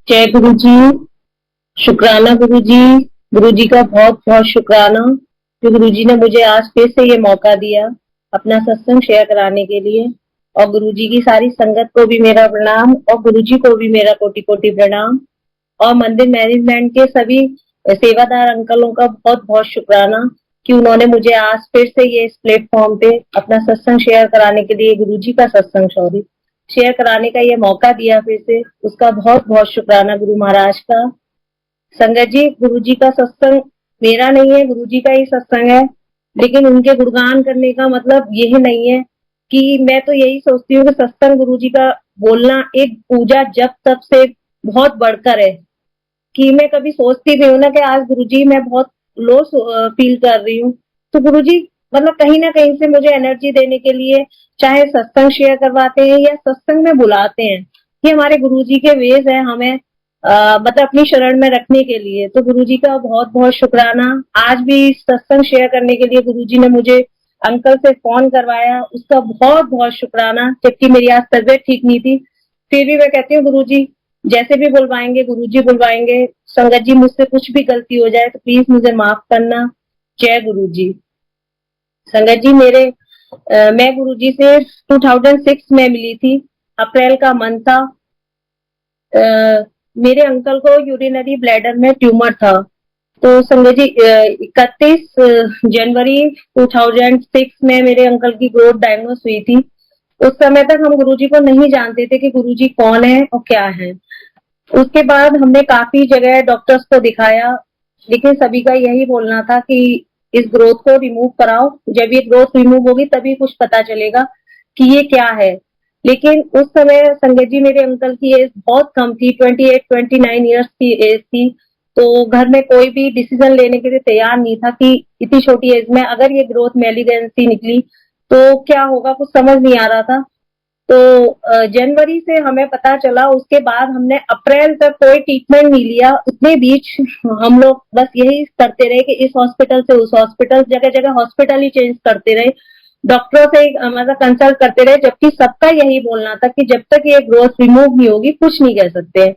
जय गुरु जी। शुक्राना गुरु जी। गुरु जी का बहुत बहुत शुक्राना कि गुरु जी ने मुझे आज फिर से ये मौका दिया अपना सत्संग शेयर कराने के लिए। और गुरु जी की सारी संगत को भी मेरा प्रणाम और गुरु जी को भी मेरा कोटि कोटि प्रणाम। और मंदिर मैनेजमेंट के सभी सेवादार अंकलों का बहुत बहुत शुक्राना कि उन्होंने मुझे आज फिर से ये इस प्लेटफॉर्म पे अपना सत्संग शेयर कराने के लिए, गुरु जी का सत्संग सॉरी शेयर कराने का ये मौका दिया फिर से, उसका बहुत बहुत शुक्राना गुरु महाराज का। संगत जी, गुरु जी का सत्संग मेरा नहीं है, गुरु जी का ही सत्संग है। लेकिन उनके गुणगान करने का मतलब यही नहीं है कि मैं तो यही सोचती हूँ कि सत्संग गुरु जी का बोलना एक पूजा जप तप से बहुत बढ़कर है। कि मैं कभी सोचती भी हूँ ना कि आज गुरुजी मैं बहुत लो फील कर रही हूँ, तो गुरुजी मतलब कहीं ना कहीं से मुझे एनर्जी देने के लिए चाहे सत्संग शेयर करवाते हैं या सत्संग में बुलाते हैं। ये हमारे गुरुजी के वेज है हमें मतलब अपनी शरण में रखने के लिए। तो गुरुजी का बहुत बहुत शुक्राना। आज भी सत्संग शेयर करने के लिए गुरुजी ने मुझे अंकल से फोन करवाया, उसका बहुत बहुत शुक्राना। जबकि मेरी आज तबीयत ठीक नहीं थी, फिर भी मैं कहती हूँ गुरुजी जैसे भी बुलवाएंगे गुरुजी बुलवाएंगे। संगत जी, मुझसे कुछ भी गलती हो जाए तो प्लीज मुझे माफ करना। जय गुरुजी। संगत जी, मैं गुरुजी से 2006 में मिली थी। अप्रैल का मंथ था। मेरे अंकल को यूरिनरी ब्लैडर में ट्यूमर था। तो संगत जी 31 जनवरी 2006 में मेरे अंकल की ग्रोथ डायग्नोस हुई थी। उस समय तक हम गुरुजी को नहीं जानते थे कि गुरुजी कौन है और क्या है। उसके बाद हमने काफी जगह डॉक्टर्स को दिखाया, लेकिन सभी का यही बोलना था कि इस ग्रोथ को रिमूव कराओ, जब ये ग्रोथ रिमूव होगी तभी कुछ पता चलेगा कि ये क्या है। लेकिन उस समय संगत जी मेरे अंकल की एज बहुत कम थी, 28-29 ईयर्स की एज थी। तो घर में कोई भी डिसीजन लेने के लिए तैयार नहीं था कि इतनी छोटी एज में अगर ये ग्रोथ मेलिगेंसी निकली तो क्या होगा, कुछ समझ नहीं आ रहा था। तो जनवरी से हमें पता चला, उसके बाद हमने अप्रैल तक कोई ट्रीटमेंट नहीं लिया। उतने बीच हम लोग बस यही करते रहे कि इस हॉस्पिटल से उस हॉस्पिटल, जगह जगह हॉस्पिटल ही चेंज करते रहे, डॉक्टरों से मतलब कंसल्ट करते रहे। जबकि सबका यही बोलना था कि जब तक ये ग्रोथ रिमूव नहीं होगी कुछ नहीं कह सकते।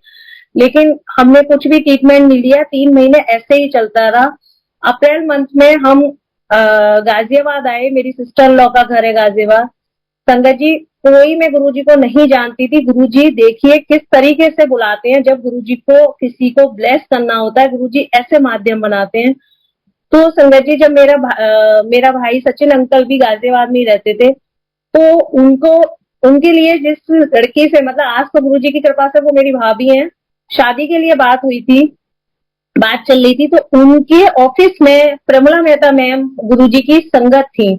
लेकिन हमने कुछ भी ट्रीटमेंट नहीं लिया, 3 महीने ऐसे ही चलता रहा। अप्रैल मंथ में हम गाजियाबाद आए, मेरी सिस्टर लॉ का घर है गाजियाबाद। संगत जी, कोई मैं गुरुजी को नहीं जानती थी। गुरुजी देखिए किस तरीके से बुलाते हैं, जब गुरुजी को किसी को ब्लेस करना होता है गुरुजी ऐसे माध्यम बनाते हैं। तो संगत जी, जब मेरा भाई सचिन अंकल भी गाजियाबाद में ही रहते थे, तो उनको उनके लिए जिस लड़की से मतलब आज तो गुरुजी की कृपा से वो मेरी भाभी हैं, शादी के लिए बात चल रही थी। तो उनके ऑफिस में प्रमिला मेहता मैम गुरुजी की संगत थी।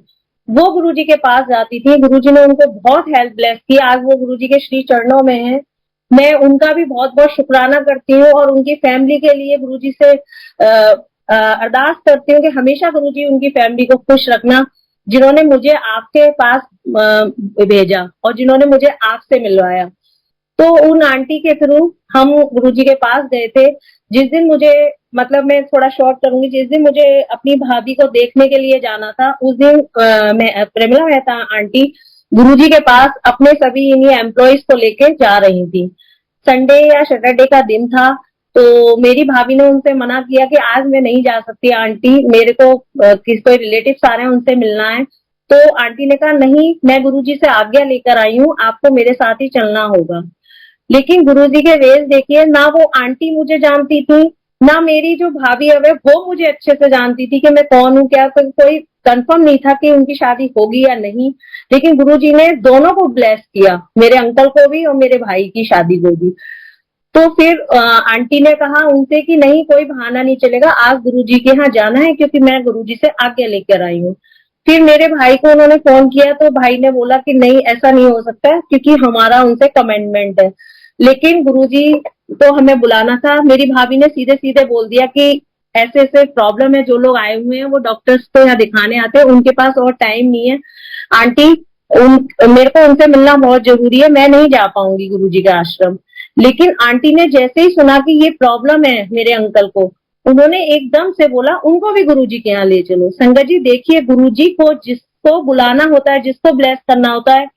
वो गुरुजी के पास जाती थी, गुरुजी ने उनको बहुत हेल्प ब्लेस की। आज वो गुरुजी के श्री चरणों में है। मैं उनका भी बहुत बहुत शुक्राना करती हूँ और उनकी फैमिली के लिए गुरुजी से अरदास करती हूँ कि हमेशा गुरुजी उनकी फैमिली को खुश रखना, जिन्होंने मुझे आपके पास भेजा और जिन्होंने मुझे आपसे मिलवाया। तो उन आंटी के थ्रू हम गुरुजी के पास गए थे। जिस दिन मुझे मतलब मैं थोड़ा शॉर्ट करूंगी, जिस दिन मुझे अपनी भाभी को देखने के लिए जाना था, उस दिन मैं प्रेमिला मेहता आंटी गुरुजी के पास अपने सभी इन्हीं एम्प्लॉइज को लेके जा रही थी। संडे या सैटरडे का दिन था। तो मेरी भाभी ने उनसे मना किया कि आज मैं नहीं जा सकती आंटी, मेरे को किस कोई रिलेटिव्स आ रहे हैं उनसे मिलना है। तो आंटी ने कहा नहीं, मैं गुरुजी से आज्ञा लेकर आई हूँ, आपको मेरे साथ ही चलना होगा। लेकिन गुरुजी के वेश देखिए, ना वो आंटी मुझे जानती थी, ना मेरी जो भाभी है वो मुझे अच्छे से जानती थी कि मैं कौन हूँ क्या। कोई कंफर्म नहीं था कि उनकी शादी होगी या नहीं। लेकिन गुरुजी ने दोनों को ब्लेस किया, मेरे अंकल को भी और मेरे भाई की शादी को भी। तो फिर आंटी ने कहा उनसे कि नहीं, कोई बहाना नहीं चलेगा, आज गुरुजी के यहाँ जाना है क्योंकि मैं गुरुजी से आज्ञा लेकर आई हूँ। फिर मेरे भाई को उन्होंने फोन किया तो भाई ने बोला कि नहीं, ऐसा नहीं हो सकता क्योंकि हमारा उनसे कमेंटमेंट है। लेकिन गुरुजी तो हमें बुलाना था। मेरी भाभी ने सीधे सीधे बोल दिया कि ऐसे ऐसे प्रॉब्लम है, जो लोग आए हुए हैं वो डॉक्टर्स को यहाँ दिखाने आते हैं, उनके पास और टाइम नहीं है। आंटी मेरे को उनसे मिलना बहुत जरूरी है, मैं नहीं जा पाऊंगी गुरुजी के आश्रम। लेकिन आंटी ने जैसे ही सुना कि ये प्रॉब्लम है मेरे अंकल को, उन्होंने एकदम से बोला उनको भी गुरुजी के यहाँ ले चलो। संगत जी देखिए, गुरुजी को जिसको बुलाना होता है, जिसको ब्लेस करना होता है,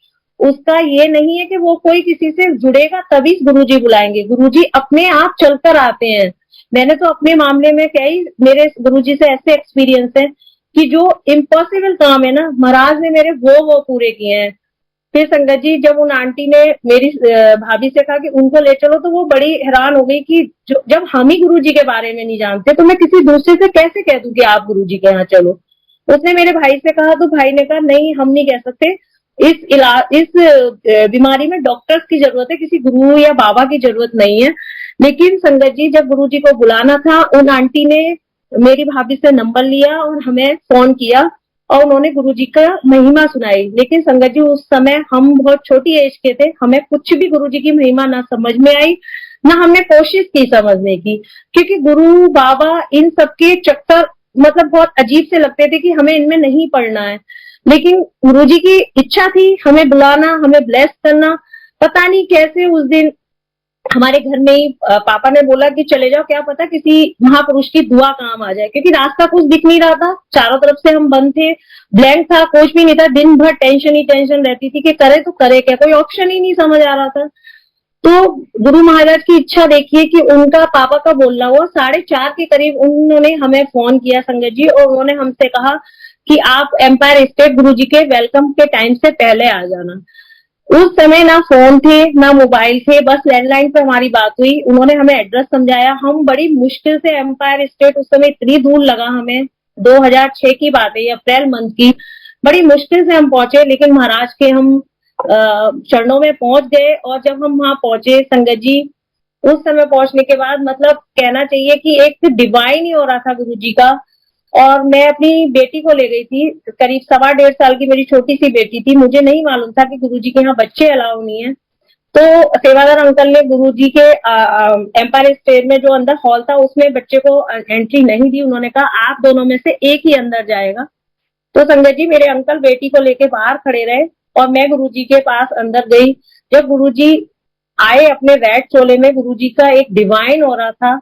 उसका ये नहीं है कि वो कोई किसी से जुड़ेगा तभी गुरुजी बुलाएंगे, गुरुजी अपने आप चलकर आते हैं। मैंने तो अपने मामले में कई मेरे गुरुजी से ऐसे एक्सपीरियंस है कि जो इम्पॉसिबल काम है ना, महाराज ने मेरे वो पूरे किए हैं। फिर संगत जी, जब उन आंटी ने मेरी भाभी से कहा कि उनको ले चलो, तो वो बड़ी हैरान हो गई कि जब हम ही गुरुजी के बारे में नहीं जानते तो मैं किसी दूसरे से कैसे कह दूं कि आप गुरुजी के यहाँ चलो। उसने मेरे भाई से कहा, तो भाई ने कहा नहीं, हम नहीं कह सकते, इस बीमारी में डॉक्टर्स की जरूरत है, किसी गुरु या बाबा की जरूरत नहीं है। लेकिन संगत जी, जब गुरुजी को बुलाना था, उन आंटी ने मेरी भाभी से नंबर लिया और हमें फोन किया और उन्होंने गुरुजी का महिमा सुनाई। लेकिन संगत जी, उस समय हम बहुत छोटी एज के थे, हमें कुछ भी गुरुजी की महिमा ना समझ में आई, ना हमने कोशिश की समझने की, क्योंकि गुरु बाबा इन सबके चक्कर मतलब बहुत अजीब से लगते थे कि हमें इनमें नहीं पढ़ना है। लेकिन गुरुजी की इच्छा थी हमें बुलाना, हमें ब्लेस करना। पता नहीं कैसे उस दिन हमारे घर में ही पापा ने बोला कि चले जाओ, क्या पता किसी महापुरुष की दुआ काम आ जाए, क्योंकि रास्ता कुछ दिख नहीं रहा था, चारों तरफ से हम बंद थे, ब्लैंक था, कुछ भी नहीं था, दिन भर टेंशन ही टेंशन रहती थी कि करे तो करे क्या, कोई ऑप्शन ही नहीं समझ आ रहा था। तो गुरु महाराज की इच्छा देखिए कि उनका पापा का बोलना हुआ 4:30 के करीब उन्होंने हमें फोन किया संगत जी, और उन्होंने हमसे कहा कि आप एम्पायर स्टेट गुरुजी के वेलकम के टाइम से पहले आ जाना। उस समय ना फोन थे ना मोबाइल थे, बस लैंडलाइन पे हमारी बात हुई। उन्होंने हमें एड्रेस समझाया, हम बड़ी मुश्किल से एम्पायर स्टेट, उस समय इतनी दूर लगा हमें, 2006 की बात है, अप्रैल मंथ की, बड़ी मुश्किल से हम पहुंचे, लेकिन महाराज के हम चरणों में पहुंच गए। और जब हम वहां पहुंचे संगत जी, उस समय पहुंचने के बाद मतलब कहना चाहिए कि एक डिवाइन ही हो रहा था गुरुजी का। और मैं अपनी बेटी को ले गई थी, करीब 1.25 साल की मेरी छोटी सी बेटी थी, मुझे नहीं मालूम था कि गुरुजी के यहाँ बच्चे अलाउ नहीं है। तो सेवादार अंकल ने गुरुजी के एम्पायर स्टेट में जो अंदर हॉल था उसमें बच्चे को एंट्री नहीं दी, उन्होंने कहा आप दोनों में से एक ही अंदर जाएगा। तो संगत जी, मेरे अंकल बेटी को लेके बाहर खड़े रहे और मैं गुरुजी के पास अंदर गई। जब गुरुजी आए अपने रेड चोले में, गुरुजी का एक डिवाइन ऑरा था,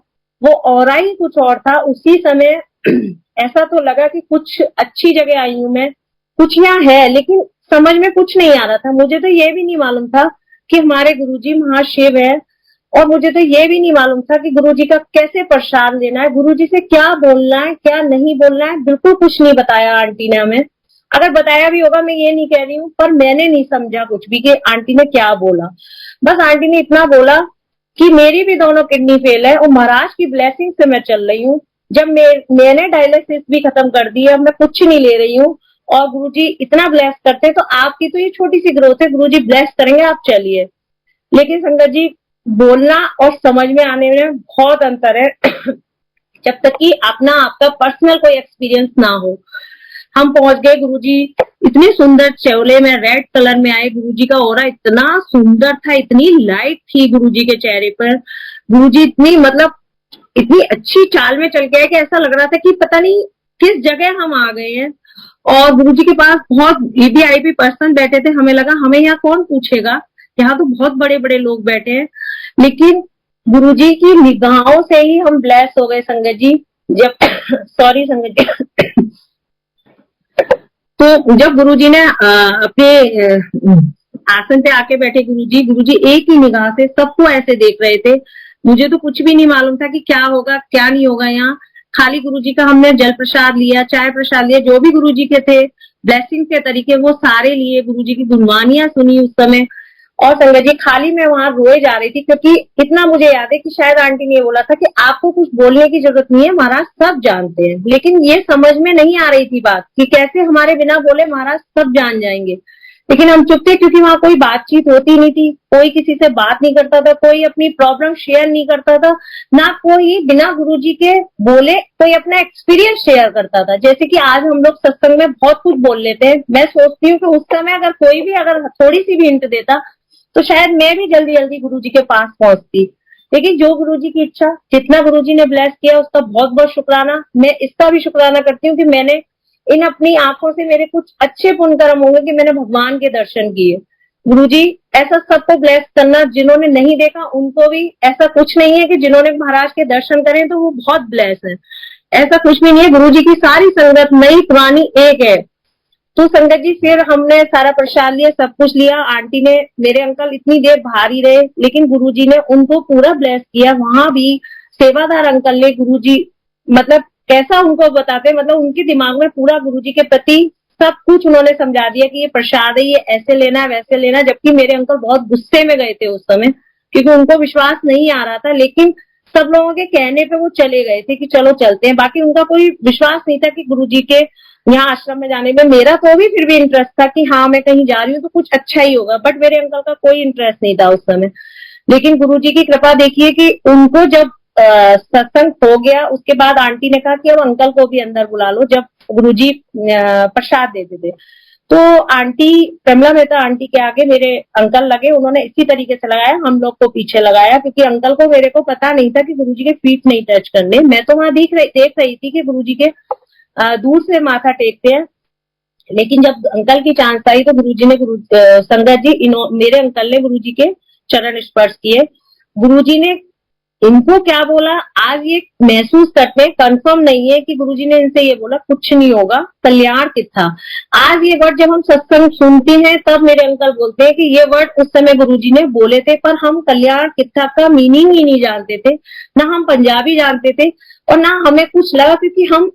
वो ऑरा ही कुछ और था। उसी समय ऐसा तो लगा कि कुछ अच्छी जगह आई हूं मैं, कुछ यहाँ है, लेकिन समझ में कुछ नहीं आ रहा था। मुझे तो ये भी नहीं मालूम था कि हमारे गुरुजी महाशिव है, और मुझे तो ये भी नहीं मालूम था कि गुरुजी का कैसे प्रसाद लेना है, गुरुजी से क्या बोलना है क्या नहीं बोलना है, बिल्कुल कुछ नहीं बताया आंटी ने हमें। अगर बताया भी होगा, मैं ये नहीं कह रही हूँ, पर मैंने नहीं समझा कुछ भी कि आंटी ने क्या बोला। बस आंटी ने इतना बोला कि मेरी भी दोनों किडनी फेल है और महाराज की ब्लेसिंग से मैं चल रही हूँ। जब मैंने डायलिसिस भी खत्म कर दी है, अब मैं कुछ नहीं ले रही हूँ, और गुरुजी इतना ब्लेस करते हैं, तो आपकी तो ये छोटी सी ग्रोथ है, गुरुजी ब्लेस करेंगे, आप चलिए। लेकिन संगत जी, बोलना और समझ में आने में बहुत अंतर है जब तक कि अपना आपका पर्सनल कोई एक्सपीरियंस ना हो। हम पहुंच गए, गुरुजी इतनी सुंदर चोले में रेड कलर में आए, गुरुजी का ऑरा इतना सुंदर था, इतनी लाइट थी गुरुजी के चेहरे पर, गुरुजी इतनी मतलब इतनी अच्छी चाल में चल के आए कि ऐसा लग रहा था कि पता नहीं किस जगह हम आ गए हैं। और गुरुजी के पास बहुत वीवीआईपी पर्सन बैठे थे, हमें लगा हमें यहाँ कौन पूछेगा, यहाँ तो बहुत बड़े बड़े लोग बैठे हैं। लेकिन गुरुजी की निगाहों से ही हम ब्लेस हो गए संगत जी। जब सॉरी संगत जी तो जब गुरुजी ने अपने आसन पे आके बैठे, गुरुजी एक ही निगाह से सबको ऐसे देख रहे थे। मुझे तो कुछ भी नहीं मालूम था कि क्या होगा क्या नहीं होगा। यहाँ खाली गुरुजी का हमने जल प्रसाद लिया, चाय प्रसाद लिया, जो भी गुरुजी के थे ब्लेसिंग के तरीके वो सारे लिए, गुरुजी की गुणवानियां सुनी उस समय। और संगत जी, खाली मैं वहां रोए जा रही थी, क्योंकि इतना मुझे याद है कि शायद आंटी ने बोला था कि आपको कुछ बोलने की जरूरत नहीं है, महाराज सब जानते हैं। लेकिन ये समझ में नहीं आ रही थी बात कि कैसे हमारे बिना बोले महाराज सब जान जाएंगे। लेकिन हम चुप थे, क्योंकि वहां कोई बातचीत होती नहीं थी, कोई किसी से बात नहीं करता था, कोई अपनी प्रॉब्लम शेयर नहीं करता था, ना कोई बिना गुरुजी के बोले कोई अपना एक्सपीरियंस शेयर करता था। जैसे कि आज हम लोग सत्संग में बहुत कुछ बोल लेते हैं, मैं सोचती हूँ कि उस समय अगर कोई भी अगर थोड़ी सी भी हिंट देता तो शायद मैं भी जल्दी जल्दी गुरुजी के पास पहुंचती। लेकिन जो गुरुजी की इच्छा, जितना गुरुजी ने ब्लेस किया, उसका बहुत बहुत शुक्राना। मैं इसका भी शुक्राना करती हूँ कि मैंने इन अपनी आंखों से मेरे कुछ अच्छे पुण्य कर्म होंगे कि मैंने भगवान के दर्शन किए। गुरुजी ऐसा सबको ब्लेस करना, जिन्होंने नहीं देखा उनको भी, ऐसा कुछ नहीं है कि जिन्होंने महाराज के दर्शन करें तो वो बहुत ब्लेस है, ऐसा कुछ भी नहीं है। गुरुजी की सारी संगत नई पुरानी एक है। तो संगत जी फिर हमने सारा प्रसाद लिया, सब कुछ लिया। आंटी ने, मेरे अंकल इतनी देर बाहर ही रहे, लेकिन गुरुजी ने उनको पूरा ब्लेस किया। वहां भी सेवादार अंकल ने गुरुजी, मतलब कैसा उनको बताते, मतलब उनके दिमाग में पूरा गुरुजी के प्रति सब कुछ उन्होंने समझा दिया कि ये प्रसाद है, ये ऐसे लेना है, वैसे लेना है। जबकि मेरे अंकल बहुत गुस्से में गए थे उस समय, क्योंकि उनको विश्वास नहीं आ रहा था, लेकिन सब लोगों के कहने पे वो चले गए थे कि चलो चलते हैं। बाकी उनका कोई विश्वास नहीं था कि गुरुजी के यहाँ आश्रम में जाने में। मेरा तो भी फिर भी इंटरेस्ट था कि हाँ मैं कहीं जा रही हूँ तो कुछ अच्छा ही होगा, बट मेरे अंकल का कोई इंटरेस्ट नहीं था उस समय। लेकिन गुरुजी की कृपा देखिए कि उनको जब सत्संग हो गया, उसके बाद आंटी ने कहा कि अब अंकल को भी अंदर बुला लो, जब गुरुजी प्रसाद देते थे। तो आंटी कमला मेहता आंटी के आगे मेरे अंकल लगे, उन्होंने इसी तरीके से लगाया, हम लोग को पीछे लगाया, क्योंकि अंकल को मेरे को पता नहीं था कि गुरुजी के फीट नहीं टच करने। मैं तो वहां देख रही थी कि गुरुजी के दूर से माथा टेकते हैं, लेकिन जब अंकल की चांस आई तो गुरुजी ने संगत जी मेरे अंकल ने गुरुजी के चरण स्पर्श किए। गुरुजी ने इनको क्या बोला आज ये महसूस करते हैं, कंफर्म नहीं है कि गुरुजी ने इनसे ये बोला कुछ नहीं होगा, कल्याण कितना। आज ये वर्ड जब हम सत्संग सुनते हैं तब मेरे अंकल बोलते हैं कि ये वर्ड उस समय गुरुजी ने बोले थे, पर हम कल्याण कितना का मीनिंग ही नहीं जानते थे, ना हम पंजाबी जानते थे और ना हमें कुछ लगा, क्योंकि हम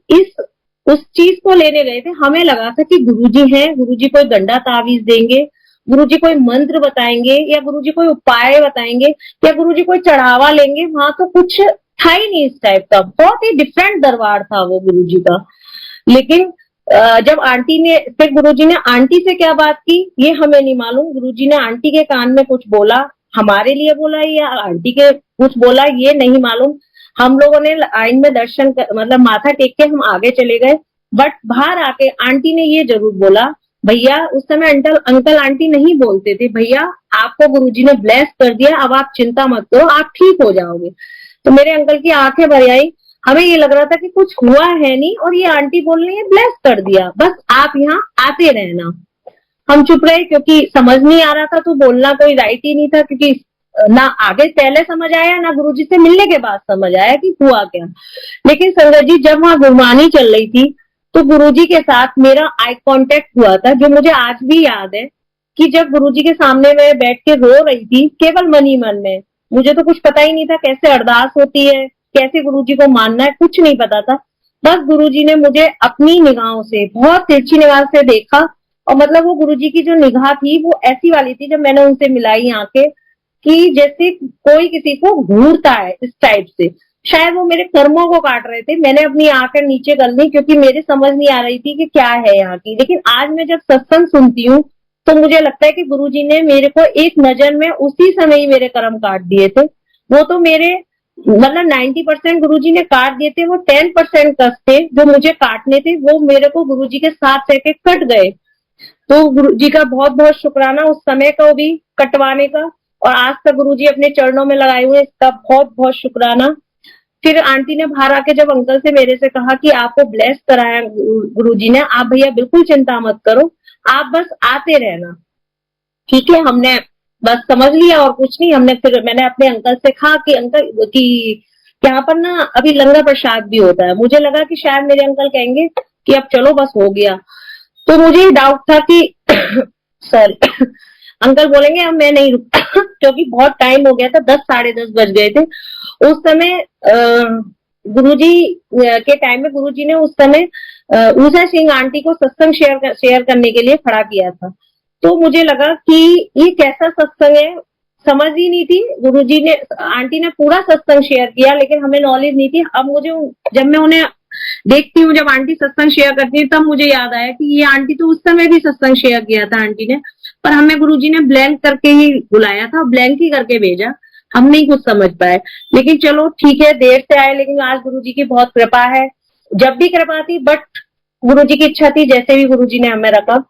उस चीज को लेने गए थे। हमें लगा था कि गुरुजी हैं, गुरुजी कोई गंडा तावीज देंगे, गुरुजी कोई मंत्र बताएंगे, या गुरुजी कोई उपाय बताएंगे, या गुरुजी कोई चढ़ावा लेंगे। वहां तो कुछ था ही नहीं इस टाइप का, बहुत ही डिफरेंट दरबार था वो गुरुजी का। लेकिन जब आंटी ने, फिर गुरुजी ने आंटी से क्या बात की ये हमें नहीं मालूम। गुरुजी ने आंटी के कान में कुछ बोला, हमारे लिए बोला या आंटी के कुछ बोला ये नहीं मालूम। हम लोगों ने लाइन में दर्शन मतलब माथा टेक के हम आगे चले गए, बट बाहर आके आंटी ने ये जरूर बोला, भैया उस समय अंकल आंटी नहीं बोलते थे, भैया आपको गुरुजी ने ब्लेस कर दिया, अब आप चिंता मत करो, आप ठीक हो जाओगे। तो मेरे अंकल की आंखें भर आई। हमें ये लग रहा था कि कुछ हुआ है नहीं, और ये आंटी बोल रही है ब्लेस कर दिया, बस आप यहाँ आते रहना। हम चुप रहे, क्योंकि समझ नहीं आ रहा था, तो बोलना कोई राइट ही नहीं था, क्योंकि ना आगे पहले समझ आया ना गुरुजी से मिलने के बाद समझ आया कि हुआ क्या। लेकिन संगत जी जब वहां गुरबानी चल रही थी तो गुरुजी के साथ मेरा आई कांटेक्ट हुआ था, जो मुझे आज भी याद है कि जब गुरुजी के सामने मैं बैठ के रो रही थी केवल मन ही मन में। मुझे तो कुछ पता ही नहीं था कैसे अरदास होती है, कैसे गुरुजी को मानना है, कुछ नहीं पता था। बस गुरुजी ने मुझे अपनी निगाहों से, बहुत तिरछी निगाह से देखा, और मतलब वो गुरुजी की जो निगाह थी वो ऐसी वाली थी, जब मैंने उनसे मिलाई आंखें, कि जैसे कोई किसी को घूरता है इस टाइप से। शायद वो मेरे कर्मों को काट रहे थे। मैंने अपनी आंखें नीचे कर ली, क्योंकि मेरे समझ नहीं आ रही थी कि क्या है यहाँ की। लेकिन आज मैं जब सत्संग सुनती हूँ तो मुझे लगता है कि गुरुजी ने मेरे को एक नजर में उसी समय ही मेरे कर्म काट दिए थे। वो तो मेरे मतलब 90% गुरुजी ने काट दिए थे, वो 10% कष्ट थे जो मुझे काटने थे, वो मेरे को गुरुजी के साथ रह के कट गए। तो गुरुजी का बहुत बहुत शुक्राना उस समय को भी कटवाने का, और आज तक गुरुजी अपने चरणों में लगाए हुए, इसका बहुत बहुत शुक्राना। फिर आंटी ने बाहर आके जब अंकल से मेरे से कहा कि आपको ब्लेस कराया गुरुजी ने, आप भैया बिल्कुल चिंता मत करो, आप बस आते रहना। ठीक है, हमने बस समझ लिया और कुछ नहीं। फिर मैंने अपने अंकल से कहा कि अंकल कि यहाँ पर ना अभी लंगर प्रसाद भी होता है। मुझे लगा कि शायद मेरे अंकल कहेंगे कि अब चलो बस हो गया, तो मुझे डाउट था कि सॉरी अंकल बोलेंगे अब मैं नहीं रुकता क्योंकि बहुत टाइम हो गया था, 10 साढ़े 10 बज गए थे उस समय। गुरुजी के टाइम में गुरुजी ने उस समय ऊषा सिंह आंटी को सत्संग शेयर करने के लिए खड़ा किया था। तो मुझे लगा कि ये कैसा सत्संग है, समझ ही नहीं थी। गुरुजी ने, आंटी ने पूरा सत्संग शेयर किया, लेकिन हमें नॉलेज नहीं थी। अब मुझे जब मैं उन्हें देखती हूँ, जब आंटी सत्संग शेयर करती है, तब मुझे याद आया कि ये आंटी तो उस समय भी सत्संग शेयर किया था आंटी ने, पर हमें गुरुजी ने ब्लैंक करके ही बुलाया था, ब्लैंक ही करके भेजा, हम नहीं कुछ समझ पाए। लेकिन चलो ठीक है, देर से आए, लेकिन आज गुरुजी की बहुत कृपा है। जब भी कृपा थी, बट गुरुजी की इच्छा थी, जैसे भी गुरुजी ने हमें रखा।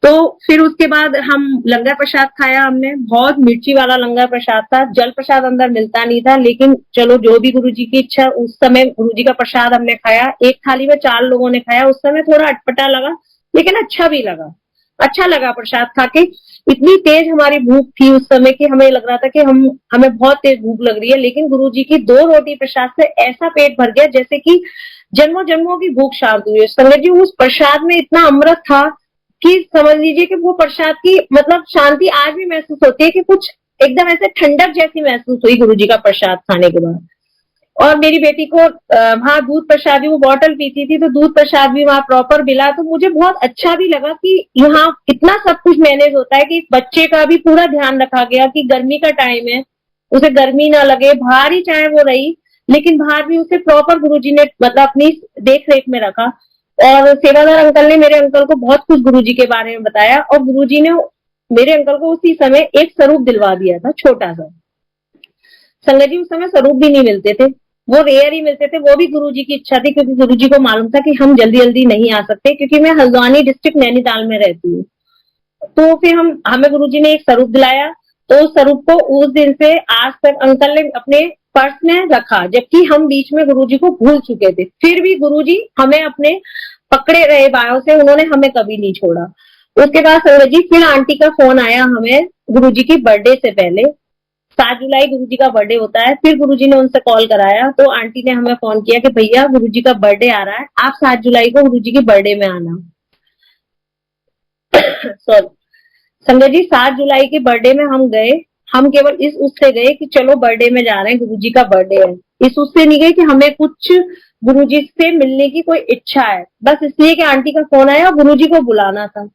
तो फिर उसके बाद हम लंगर प्रसाद खाया हमने, बहुत मिर्ची वाला लंगर प्रसाद था, जल प्रसाद अंदर मिलता नहीं था, लेकिन चलो जो भी गुरुजी की इच्छा। उस समय गुरुजी का प्रसाद हमने खाया, एक थाली में 4 लोगों ने खाया। उस समय थोड़ा अटपटा लगा, लेकिन अच्छा भी लगा, अच्छा लगा प्रसाद खा के। इतनी तेज हमारी भूख थी उस समय कि हमें लग रहा था कि हमें बहुत तेज भूख लग रही है, लेकिन गुरुजी की 2 रोटी प्रसाद से ऐसा पेट भर गया जैसे कि जन्मों जन्मों की भूख शांत हुई। संगत जी, उस प्रसाद में इतना अमृत था कि समझ लीजिए कि वो प्रसाद की मतलब शांति आज भी महसूस होती है कि कुछ एकदम ऐसे ठंडक जैसी महसूस हुई गुरुजी का प्रसाद खाने के बाद। और मेरी बेटी को वहाँ दूध प्रसाद भी, वो बॉटल पीती थी तो दूध प्रसाद भी वहाँ प्रॉपर मिला, तो मुझे बहुत अच्छा भी लगा कि यहाँ इतना सब कुछ मैनेज होता है कि बच्चे का भी पूरा ध्यान रखा गया कि गर्मी का टाइम है, उसे गर्मी ना लगे, बाहर ही चाहे वो रही, लेकिन बाहर भी उसे प्रॉपर गुरुजी ने मतलब अपनी देख रेख में रखा। और सेवादार अंकल ने मेरे अंकल को बहुत कुछ गुरुजी के बारे में बताया, और गुरुजी ने मेरे अंकल को उसी समय एक स्वरूप दिलवा दिया था, छोटा सा। संगत जी उस समय स्वरूप भी नहीं मिलते थे, वो रेयर ही मिलते थे, वो भी गुरुजी की इच्छा थी, क्योंकि गुरुजी को मालूम था कि हम जल्दी जल्दी नहीं आ सकते, क्योंकि मैं हल्द्वानी डिस्ट्रिक्ट नैनीताल में रहती हूँ। तो फिर हमें गुरुजी ने एक स्वरूप दिलाया, तो उस स्वरूप को उस दिन से आज तक अंकल ने अपने पर्स में रखा, जबकि हम बीच में गुरुजी को भूल चुके थे, फिर भी गुरुजी हमें अपने पकड़े रहे बायों से, उन्होंने हमें कभी नहीं छोड़ा। उसके बाद संगत जी फिर आंटी का फोन आया हमें गुरुजी की बर्थडे से पहले, 7 जुलाई गुरुजी का बर्थडे होता है, फिर गुरुजी ने उनसे कॉल कराया, तो आंटी ने हमें फोन किया कि भैया गुरुजी का बर्थडे आ रहा है, आप 7 जुलाई को गुरुजी की बर्थडे में आना। सॉरी संगत जी 7 जुलाई के बर्थडे में हम गए, हम केवल इस उससे गए कि चलो बर्थडे में जा रहे हैं, गुरुजी का बर्थडे है, इस उससे नहीं गए कि हमें कुछ गुरुजी से मिलने की कोई इच्छा है, बस इसलिए कि आंटी का फोन आया और गुरुजी को बुलाना था।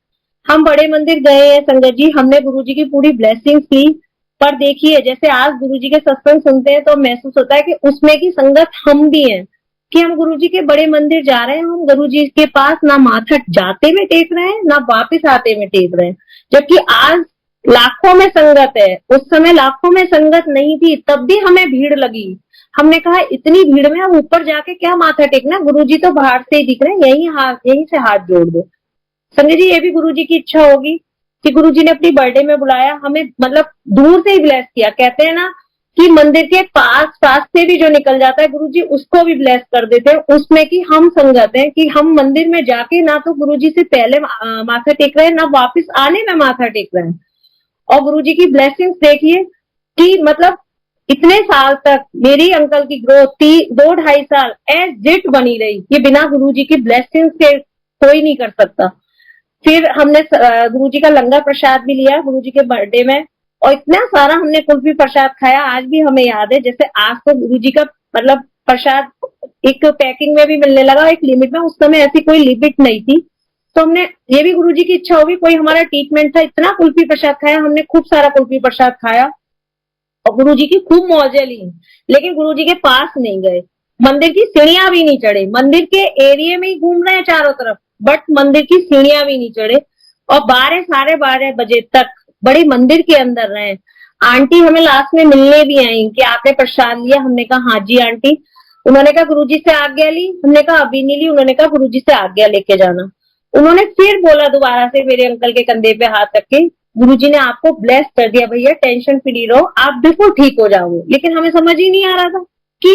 हम बड़े मंदिर गए हैं संगत जी, हमने गुरुजी की पूरी ब्लेसिंग्स ली, पर देखिए जैसे आज गुरुजी के सत्संग सुनते हैं तो महसूस होता है कि उसमें की संगत हम भी हैं, कि हम गुरुजी के बड़े मंदिर जा रहे हैं, हम गुरुजी के पास ना माथा जाते में टेक रहे हैं ना वापिस आते में टेक रहे हैं, जबकि आज लाखों में संगत है, उस समय लाखों में संगत नहीं थी, तब भी हमें भीड़ लगी। हमने कहा इतनी भीड़ में हम ऊपर जाके क्या माथा टेकना, गुरुजी तो बाहर से ही दिख रहे हैं, यहीं से हाथ जोड़ दो। संजय जी ये भी गुरुजी की इच्छा होगी कि गुरुजी ने अपनी बर्थडे में बुलाया हमें, मतलब दूर से ही ब्लेस किया। कहते हैं ना कि मंदिर के पास से भी जो निकल जाता है गुरुजी उसको भी ब्लेस कर देते हैं, उसमें कि हम संगत हैं कि हम मंदिर में जाके ना तो गुरुजी से पहले माथा टेक रहे हैं, ना वापस आने में माथा टेक रहे हैं। और गुरुजी की ब्लेसिंग्स देखिए कि मतलब इतने साल तक मेरी अंकल की ग्रोथ 2-2.5 साल एज इट बनी रही, ये बिना गुरुजी की ब्लेसिंग्स के कोई नहीं कर सकता। फिर हमने गुरुजी का लंगर प्रसाद भी लिया गुरुजी के बर्थडे में, और इतना सारा हमने कुल्फी प्रसाद खाया, आज भी हमें याद है। जैसे आज तो गुरुजी का मतलब प्रसाद एक पैकिंग में भी मिलने लगा, एक लिमिट में, उस समय ऐसी कोई लिमिट नहीं थी, तो हमने ये भी गुरुजी की इच्छा होगी, कोई हमारा ट्रीटमेंट था, इतना कुल्फी प्रसाद खाया हमने, खूब सारा कुल्फी प्रसाद खाया और गुरुजी की खूब मौजें ली, लेकिन गुरुजी के पास नहीं गए, मंदिर की सीढ़ियां भी नहीं चढ़े, मंदिर के एरिया में ही घूम रहे हैं चारों तरफ, बट मंदिर की सीढ़ियां भी नहीं चढ़े, और 12-12:30 बजे तक बड़े मंदिर के अंदर रहे। आंटी हमें लास्ट में मिलने भी आई कि आपने प्रसाद लिया, हमने कहा हाँ जी आंटी, उन्होंने कहा गुरुजी से आज्ञा ली, हमने कहा अभी नहीं ली, उन्होंने कहा गुरुजी से आज्ञा लेके जाना। उन्होंने फिर बोला दोबारा से मेरे अंकल के कंधे पे हाथ रख के, गुरुजी ने आपको ब्लेस कर दिया भैया, टेंशन फ्री रहो, आप बिल्कुल ठीक हो जाओगे। लेकिन हमें समझ ही नहीं आ रहा था कि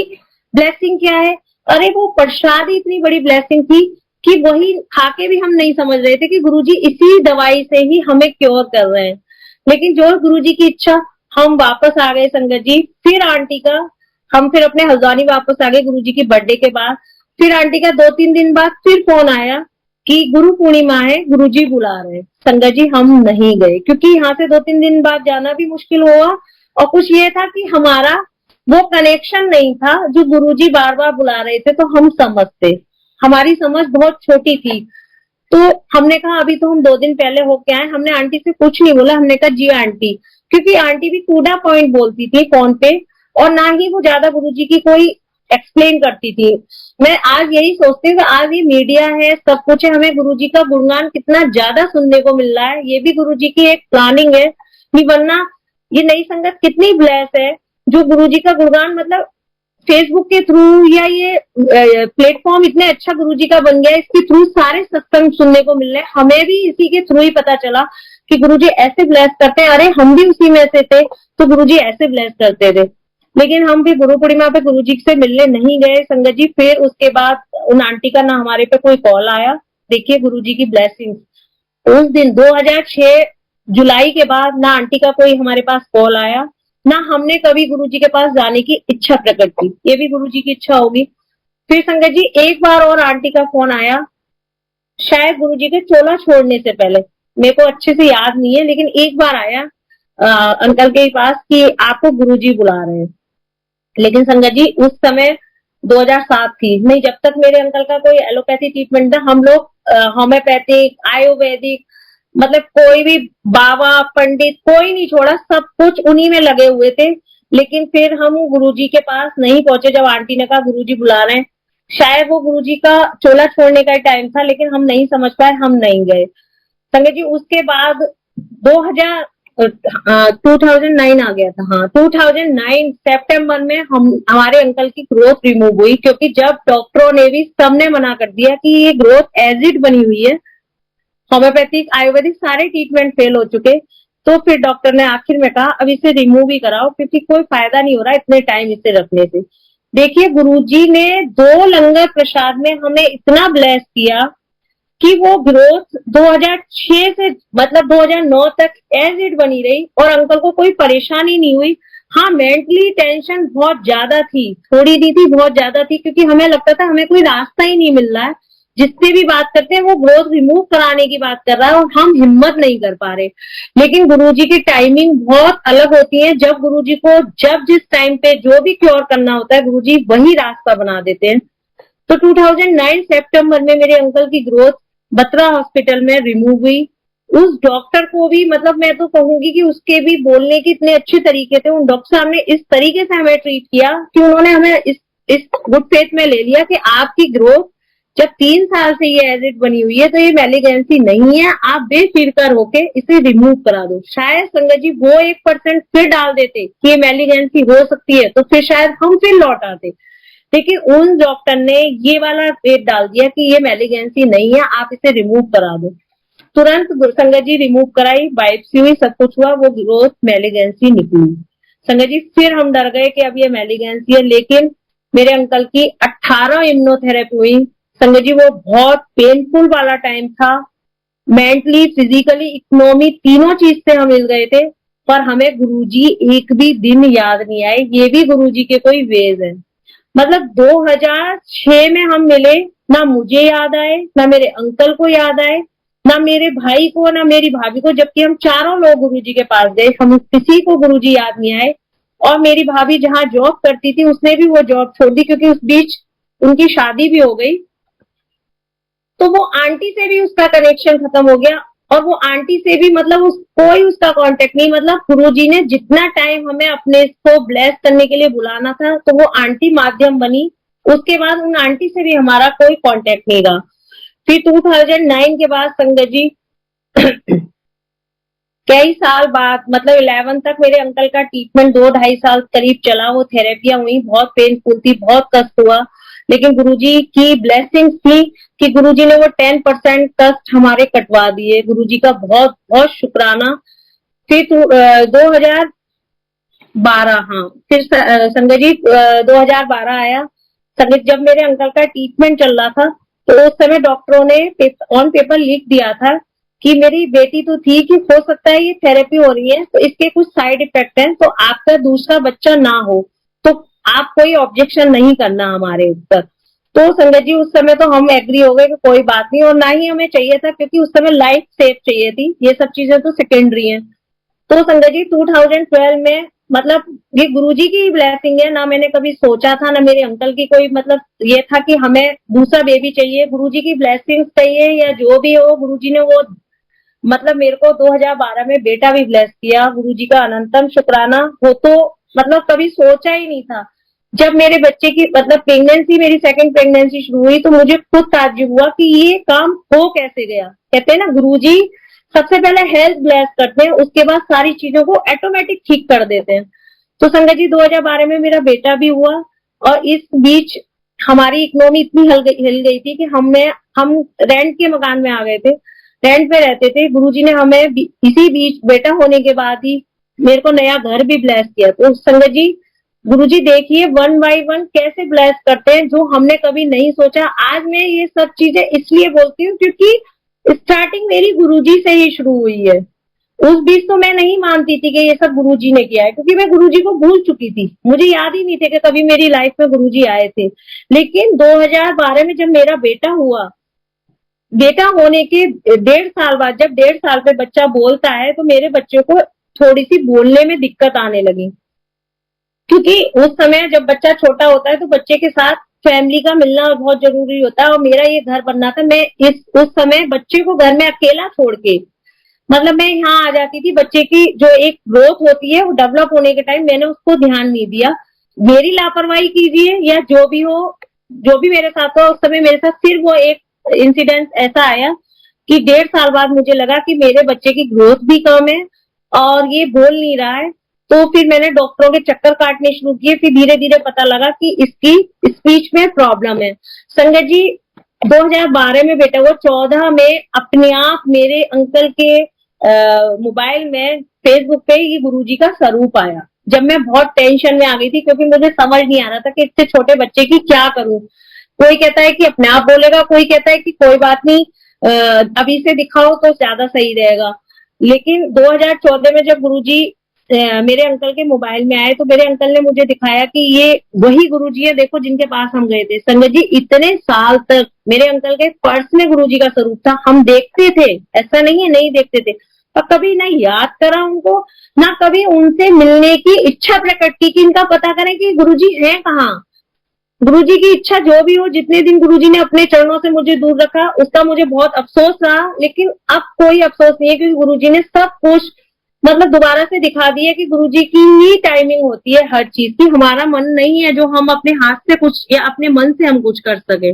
ब्लेसिंग क्या है, अरे वो प्रसाद ही इतनी बड़ी ब्लेसिंग थी कि वही खाके भी हम नहीं समझ रहे थे कि गुरुजी इसी दवाई से ही हमें क्योर कर रहे हैं। लेकिन जो गुरुजी की इच्छा, हम वापस आ गए संगत जी, फिर आंटी का हम फिर अपने हल्द्वानी वापस आ गए गुरुजी की बर्थडे के बाद। फिर आंटी का 2-3 दिन बाद फिर फोन आया कि गुरु पूर्णिमा है, गुरुजी बुला रहे। संगत जी हम नहीं गए, क्योंकि यहाँ से 2-3 दिन बाद जाना भी मुश्किल हुआ, और कुछ ये था कि हमारा वो कनेक्शन नहीं था जो गुरुजी बार बार बुला रहे थे, तो हम समझते, हमारी समझ बहुत छोटी थी। तो हमने कहा अभी तो हम 2 दिन पहले होके आए, हमने आंटी से कुछ नहीं बोला, हमने कहा जी आंटी, क्योंकि आंटी भी टू द पॉइंट बोलती थी फोन पे, और ना ही वो ज्यादा गुरुजी की कोई एक्सप्लेन करती थी। मैं आज यही सोचती हूँ, आज ये मीडिया है, सब कुछ है, हमें गुरुजी का गुणगान कितना ज्यादा सुनने को मिल रहा है, ये भी गुरुजी की एक प्लानिंग है, कि वरना ये नई संगत कितनी ब्लेस है जो गुरुजी का गुणगान मतलब फेसबुक के थ्रू, या ये प्लेटफॉर्म इतने अच्छा गुरुजी का बन गया, इसके थ्रू सारे सत्संग सुनने को मिल रहे हैं। हमें भी इसी के थ्रू ही पता चला कि गुरुजी ऐसे ब्लेस करते हैं, अरे हम भी उसी में से थे, तो गुरुजी ऐसे ब्लेस करते थे। लेकिन हम भी गुरु पूर्णिमा पे गुरुजी से मिलने नहीं गए संगत जी। फिर उसके बाद उन आंटी का ना हमारे पे कोई कॉल आया। देखिए गुरुजी की ब्लेसिंग, उस दिन 2006 जुलाई के बाद ना आंटी का कोई हमारे पास कॉल आया, ना हमने कभी गुरुजी के पास जाने की इच्छा प्रकट की, ये भी गुरुजी की इच्छा होगी। फिर संगत जी एक बार और आंटी का फोन आया शायद गुरुजी के चोला छोड़ने से पहले, मेरे को अच्छे से याद नहीं है, लेकिन एक बार आया अंकल के पास कि आपको गुरुजी बुला रहे हैं। लेकिन संगत जी उस समय 2007 थी नहीं, जब तक मेरे अंकल का कोई एलोपैथी ट्रीटमेंट था, हम लोग होम्योपैथिक, आयुर्वेदिक, मतलब कोई भी बाबा पंडित कोई नहीं छोड़ा, सब कुछ उन्हीं में लगे हुए थे। लेकिन फिर हम गुरुजी के पास नहीं पहुंचे जब आंटी ने कहा गुरुजी बुला रहे हैं। शायद वो गुरुजी का चोला छोड़ने का टाइम था, लेकिन हम नहीं समझ पाए, हम नहीं गए। संगत जी उसके बाद 2000 2009 आ गया था, हाँ 2009 सितंबर में हम हमारे अंकल की ग्रोथ रिमूव हुई, क्योंकि जब डॉक्टरों ने भी सबने मना कर दिया कि ये ग्रोथ एजिड बनी हुई है, होम्योपैथिक आयुर्वेदिक सारे ट्रीटमेंट फेल हो चुके, तो फिर डॉक्टर ने आखिर में कहा अब इसे रिमूव ही कराओ, क्योंकि कोई फायदा नहीं हो रहा इतने टाइम इसे रखने से। देखिए गुरुजी ने 2 लंगर प्रसाद में हमें इतना ब्लेस किया कि वो ग्रोथ 2006 से मतलब 2009 तक एज इट बनी रही, और अंकल को कोई परेशानी नहीं हुई। हाँ मेंटली टेंशन बहुत ज्यादा थी, थोड़ी नहीं थी, बहुत ज्यादा थी, क्योंकि हमें लगता था हमें कोई रास्ता ही नहीं मिल रहा है, जिससे भी बात करते हैं वो ग्रोथ रिमूव कराने की बात कर रहा है और हम हिम्मत नहीं कर पा रहे। लेकिन गुरुजी की टाइमिंग बहुत अलग होती है, जब गुरुजी को जब जिस टाइम पे जो भी क्योर करना होता है गुरुजी वही रास्ता बना देते हैं। तो 2009 सितंबर में मेरे अंकल की ग्रोथ बत्रा हॉस्पिटल में रिमूव हुई। उस डॉक्टर को भी मतलब मैं तो कहूंगी कि उसके भी बोलने के इतने अच्छे तरीके थे, उन डॉक्टर साहब ने इस तरीके से हमें ट्रीट किया कि उन्होंने हमें इस गुड फेथ में ले लिया कि आपकी ग्रोथ जब 3 साल से ये एज इट बनी हुई है तो ये मैलिगेंसी नहीं है, आप बेफिक्र होके इसे रिमूव करा दो। शायद संगत जी वो 1% फिर डाल देते कि ये मैलिगेंसी हो सकती है, तो फिर शायद हम फिर लौट आते। लेकिन उन डॉक्टर ने ये वाला वेट डाल दिया कि ये मैलिगेंसी नहीं है, आप इसे रिमूव करा दो। तुरंत संगत जी रिमूव कराई, बायोप्सी हुई, सब कुछ हुआ, वो ग्रोथ मैलिगेंसी निकली। संगत जी फिर हम डर गए कि अब ये मैलिगेंसी है, लेकिन मेरे अंकल की 18 इम्यूनोथेरेपी हुई। संगत जी वो बहुत पेनफुल वाला टाइम था, मेंटली, फिजिकली, इकोनॉमी तीनों चीज से हम मिल गए थे, पर हमें गुरुजी एक भी दिन याद नहीं आए। ये भी गुरुजी के कोई वेज है। मतलब 2006 में हम मिले, ना मुझे याद आए, ना मेरे अंकल को याद आए, ना मेरे भाई को, ना मेरी भाभी को, जबकि हम चारों लोग गुरुजी के पास गए, हम किसी को गुरुजी याद नहीं आए। और मेरी भाभी जहाँ जॉब करती थी उसने भी वो जॉब छोड़ दी, क्योंकि उस बीच उनकी शादी भी हो गई, तो वो आंटी से भी उसका कनेक्शन खत्म हो गया। और वो आंटी से भी मतलब कोई उसका कांटेक्ट नहीं। मतलब गुरुजी ने जितना टाइम हमें अपने को ब्लेस करने के लिए बुलाना था, तो वो आंटी माध्यम बनी। उसके बाद उन आंटी से भी हमारा कोई कांटेक्ट नहीं रहा। फिर 2009 के बाद संगत जी कई साल बाद मतलब 11 तक मेरे अंकल का ट्रीटमेंट 2-2.5 साल करीब चला। वो थेरेपियां हुई, बहुत पेनफुल थी, बहुत कष्ट हुआ, लेकिन गुरुजी की ब्लेसिंग थी कि गुरुजी ने वो 10% कष्ट हमारे कटवा दिए। गुरुजी का बहुत बहुत शुक्राना। फिर 2012, हाँ फिर संगत जी 2012 आया। संगत जब मेरे अंकल का ट्रीटमेंट चल रहा था, तो उस समय डॉक्टरों ने ऑन पेपर लिख दिया था कि मेरी बेटी तो थी कि हो सकता है ये थेरेपी हो रही है तो इसके कुछ साइड इफेक्ट हैं, तो आपका दूसरा बच्चा ना हो, तो आप कोई ऑब्जेक्शन नहीं करना हमारे ऊपर। तो संगत जी उस समय तो हम एग्री हो गए कि कोई बात नहीं, और ना ही हमें चाहिए था, क्योंकि उस समय लाइफ सेफ चाहिए थी, ये सब चीजें तो सेकेंडरी हैं। तो संगत जी 2012 में मतलब ये गुरुजी की ब्लेसिंग है, ना मैंने कभी सोचा था, ना मेरे अंकल की कोई मतलब ये था कि हमें दूसरा बेबी चाहिए। गुरुजी की ब्लेसिंग चाहिए या जो भी हो, गुरुजी ने वो मतलब मेरे को 2012 में बेटा भी ब्लेस किया। गुरुजी का अनंतम शुक्राना। वो तो मतलब कभी सोचा ही नहीं था। जब मेरे बच्चे की मतलब प्रेगनेंसी, मेरी सेकंड प्रेगनेंसी शुरू हुई, तो मुझे खुद ताज्जुब हुआ कि ये काम हो कैसे गया। कहते हैं ना गुरुजी सबसे पहले हेल्थ ब्लेस करते हैं, उसके बाद सारी चीजों को ऑटोमेटिक ठीक कर देते हैं। तो संगत जी 2012 में मेरा बेटा भी हुआ, और इस बीच हमारी इकोनॉमी इतनी हिल गई थी कि हम रेंट के मकान में आ गए थे, रेंट पे रहते थे। गुरुजी ने हमें इसी बीच बेटा होने के बाद ही मेरे को नया घर भी ब्लेस किया। तो संगत जी गुरुजी देखिए 1 बाय 1 कैसे ब्लेस करते हैं, जो हमने कभी नहीं सोचा। आज मैं ये सब चीजें इसलिए बोलती हूँ क्योंकि स्टार्टिंग मेरी गुरुजी से ही शुरू हुई है। उस बीच तो मैं नहीं मानती थी कि ये सब गुरुजी ने किया है, क्योंकि मैं गुरुजी को भूल चुकी थी, मुझे याद ही नहीं थे कि कभी मेरी लाइफ में गुरुजी आए थे। लेकिन 2012 में जब मेरा बेटा हुआ, बेटा होने के 1.5 साल बाद, जब 1.5 साल पे बच्चा बोलता है तो मेरे बच्चे को थोड़ी सी बोलने में दिक्कत आने लगी, क्योंकि उस समय जब बच्चा छोटा होता है तो बच्चे के साथ फैमिली का मिलना बहुत जरूरी होता है। और मेरा ये घर बनना था, मैं इस उस समय बच्चे को घर में अकेला छोड़ के, मतलब मैं यहाँ आ जाती थी। बच्चे की जो एक ग्रोथ होती है वो डेवलप होने के टाइम मैंने उसको ध्यान नहीं दिया। मेरी लापरवाही कीजिए या जो भी हो, जो भी मेरे साथ हुआ उस समय मेरे साथ सिर्फ वो एक इंसिडेंट ऐसा आया कि 1.5 साल बाद मुझे लगा कि मेरे बच्चे की ग्रोथ भी कम है और ये बोल नहीं रहा है। तो फिर मैंने डॉक्टरों के चक्कर काटने शुरू किए। फिर धीरे धीरे पता लगा कि इसकी स्पीच में प्रॉब्लम है। संगत जी, 2012 में बेटा हुआ, 14 में अपने आप मेरे अंकल के मोबाइल में फेसबुक पे ये गुरुजी का स्वरूप आया। जब मैं बहुत टेंशन में आ गई थी, क्योंकि मुझे समझ नहीं आ रहा था कि इतने छोटे बच्चे की क्या करूं। कोई कहता है कि अपने आप बोलेगा, कोई कहता है कि कोई बात नहीं, अभी से दिखाओ तो ज्यादा सही रहेगा। लेकिन 2014 में जब गुरुजी मेरे अंकल के मोबाइल में आए तो मेरे अंकल ने मुझे दिखाया कि ये वही गुरुजी है, देखो जिनके पास हम गए थे। संगत जी, इतने साल तक मेरे अंकल के पर्स में गुरुजी का स्वरूप था। हम देखते थे, ऐसा नहीं है नहीं देखते थे, पर कभी ना याद करा उनको, ना कभी उनसे मिलने की इच्छा प्रकट की कि इनका पता करें कि गुरुजी हैं कहाँ। गुरुजी की इच्छा जो भी हो, जितने दिन गुरुजी ने अपने चरणों से मुझे दूर रखा उसका मुझे बहुत अफसोस रहा। लेकिन अब कोई अफसोस नहीं है, क्योंकि गुरुजी ने सब कुछ मतलब दोबारा से दिखा दिया कि गुरुजी की ही टाइमिंग होती है हर चीज की। हमारा मन नहीं है जो हम अपने हाथ से कुछ या अपने मन से हम कुछ कर सके।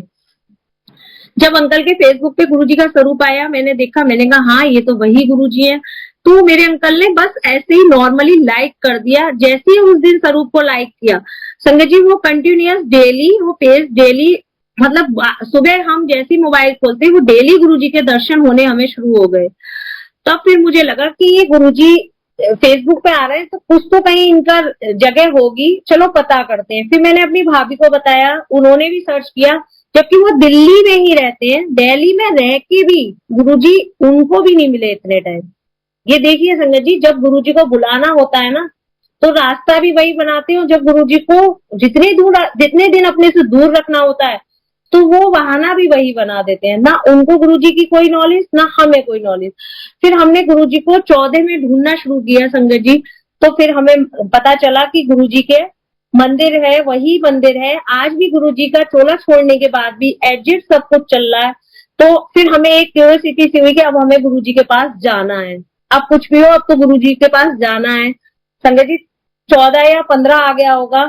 जब अंकल के फेसबुक पे गुरुजी का स्वरूप आया, मैंने देखा, मैंने कहा हाँ ये तो वही गुरुजी है। तो मेरे अंकल ने बस ऐसे ही नॉर्मली लाइक कर दिया। जैसे ही उस दिन स्वरूप को लाइक किया, संगत जी, वो कंटिन्यूअस डेली वो पेज डेली, मतलब सुबह हम जैसी मोबाइल खोलते वो डेली गुरुजी के दर्शन होने हमें शुरू हो गए। तब फिर मुझे लगा कि ये गुरुजी फेसबुक पे आ रहे हैं तो कुछ तो कहीं इनका जगह होगी, चलो पता करते हैं। फिर मैंने अपनी भाभी को बताया, उन्होंने भी सर्च किया, जबकि वो दिल्ली में ही रहते हैं। दिल्ली में रह के भी गुरुजी उनको भी नहीं मिले इतने टाइम। ये देखिए संगत जी, जब गुरुजी को बुलाना होता है ना तो रास्ता भी वही बनाते हो। जब गुरुजी को जितने दिन अपने से दूर रखना होता है तो वो बहाना भी वही बना देते हैं। ना उनको गुरुजी की कोई नॉलेज, ना हमें कोई नॉलेज। फिर हमने गुरुजी को 14 में ढूंढना शुरू किया संगत जी। तो फिर हमें पता चला कि गुरुजी के मंदिर है, वही मंदिर है। आज भी गुरुजी का चोला छोड़ने के बाद भी एग्जिट सब कुछ चल रहा है। तो फिर हमें एक क्यूरियोसिटी सी हुई कि अब हमें गुरुजी के पास जाना है। अब कुछ भी हो, अब तो गुरुजी के पास जाना है। संगत जी, 14 या 15 आ गया होगा।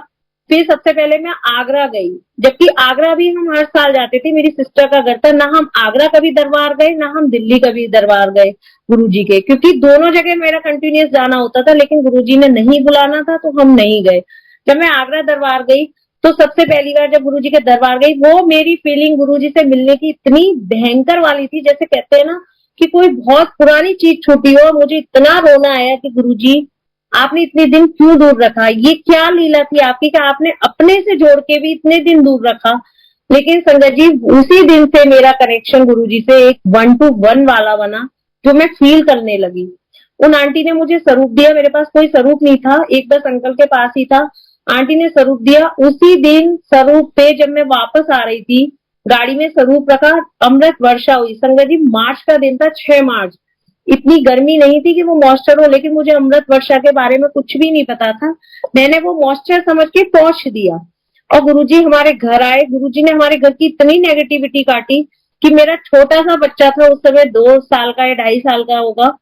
फिर सबसे पहले मैं आगरा गई, जबकि आगरा भी हम हर साल जाते थे, मेरी सिस्टर का घर था। ना हम आगरा कभी दरबार गए, ना हम दिल्ली कभी दरबार गए गुरुजी के, क्योंकि दोनों जगह मेरा कंटिन्यूस जाना होता था। लेकिन गुरुजी ने नहीं बुलाना था तो हम नहीं गए। जब मैं आगरा दरबार गई तो सबसे पहली बार जब गुरुजी के दरबार गई, वो मेरी फीलिंग गुरुजी से मिलने की इतनी भयंकर वाली थी, जैसे कहते हैं ना कि कोई बहुत पुरानी चीज छूटी हो। मुझे इतना रोना आया कि गुरुजी, आपने इतने दिन क्यों दूर रखा, ये क्या लीला थी आपकी कि आपने अपने से जोड़ के भी इतने दिन दूर रखा। लेकिन संगत जी, उसी दिन से मेरा कनेक्शन गुरुजी से एक 1-to-1 वाला बना, जो मैं फील करने लगी। उन आंटी ने मुझे स्वरूप दिया, मेरे पास कोई स्वरूप नहीं था, एक बस अंकल के पास ही था। आंटी ने स्वरूप दिया। उसी दिन स्वरूप पे जब मैं वापस आ रही थी, गाड़ी में स्वरूप रखा, अमृत वर्षा हुई। संगत जी, मार्च का दिन था, 6 मार्च। इतनी गर्मी नहीं थी कि वो मॉइस्चर हो, लेकिन मुझे अमृत वर्षा के बारे में कुछ भी नहीं पता था। मैंने वो मॉइस्चर समझ के टॉर्च दिया और गुरुजी हमारे घर आए। गुरुजी ने हमारे घर की इतनी नेगेटिविटी काटी कि मेरा छोटा सा बच्चा था उस समय, 2 साल का या 2.5 साल का होगा,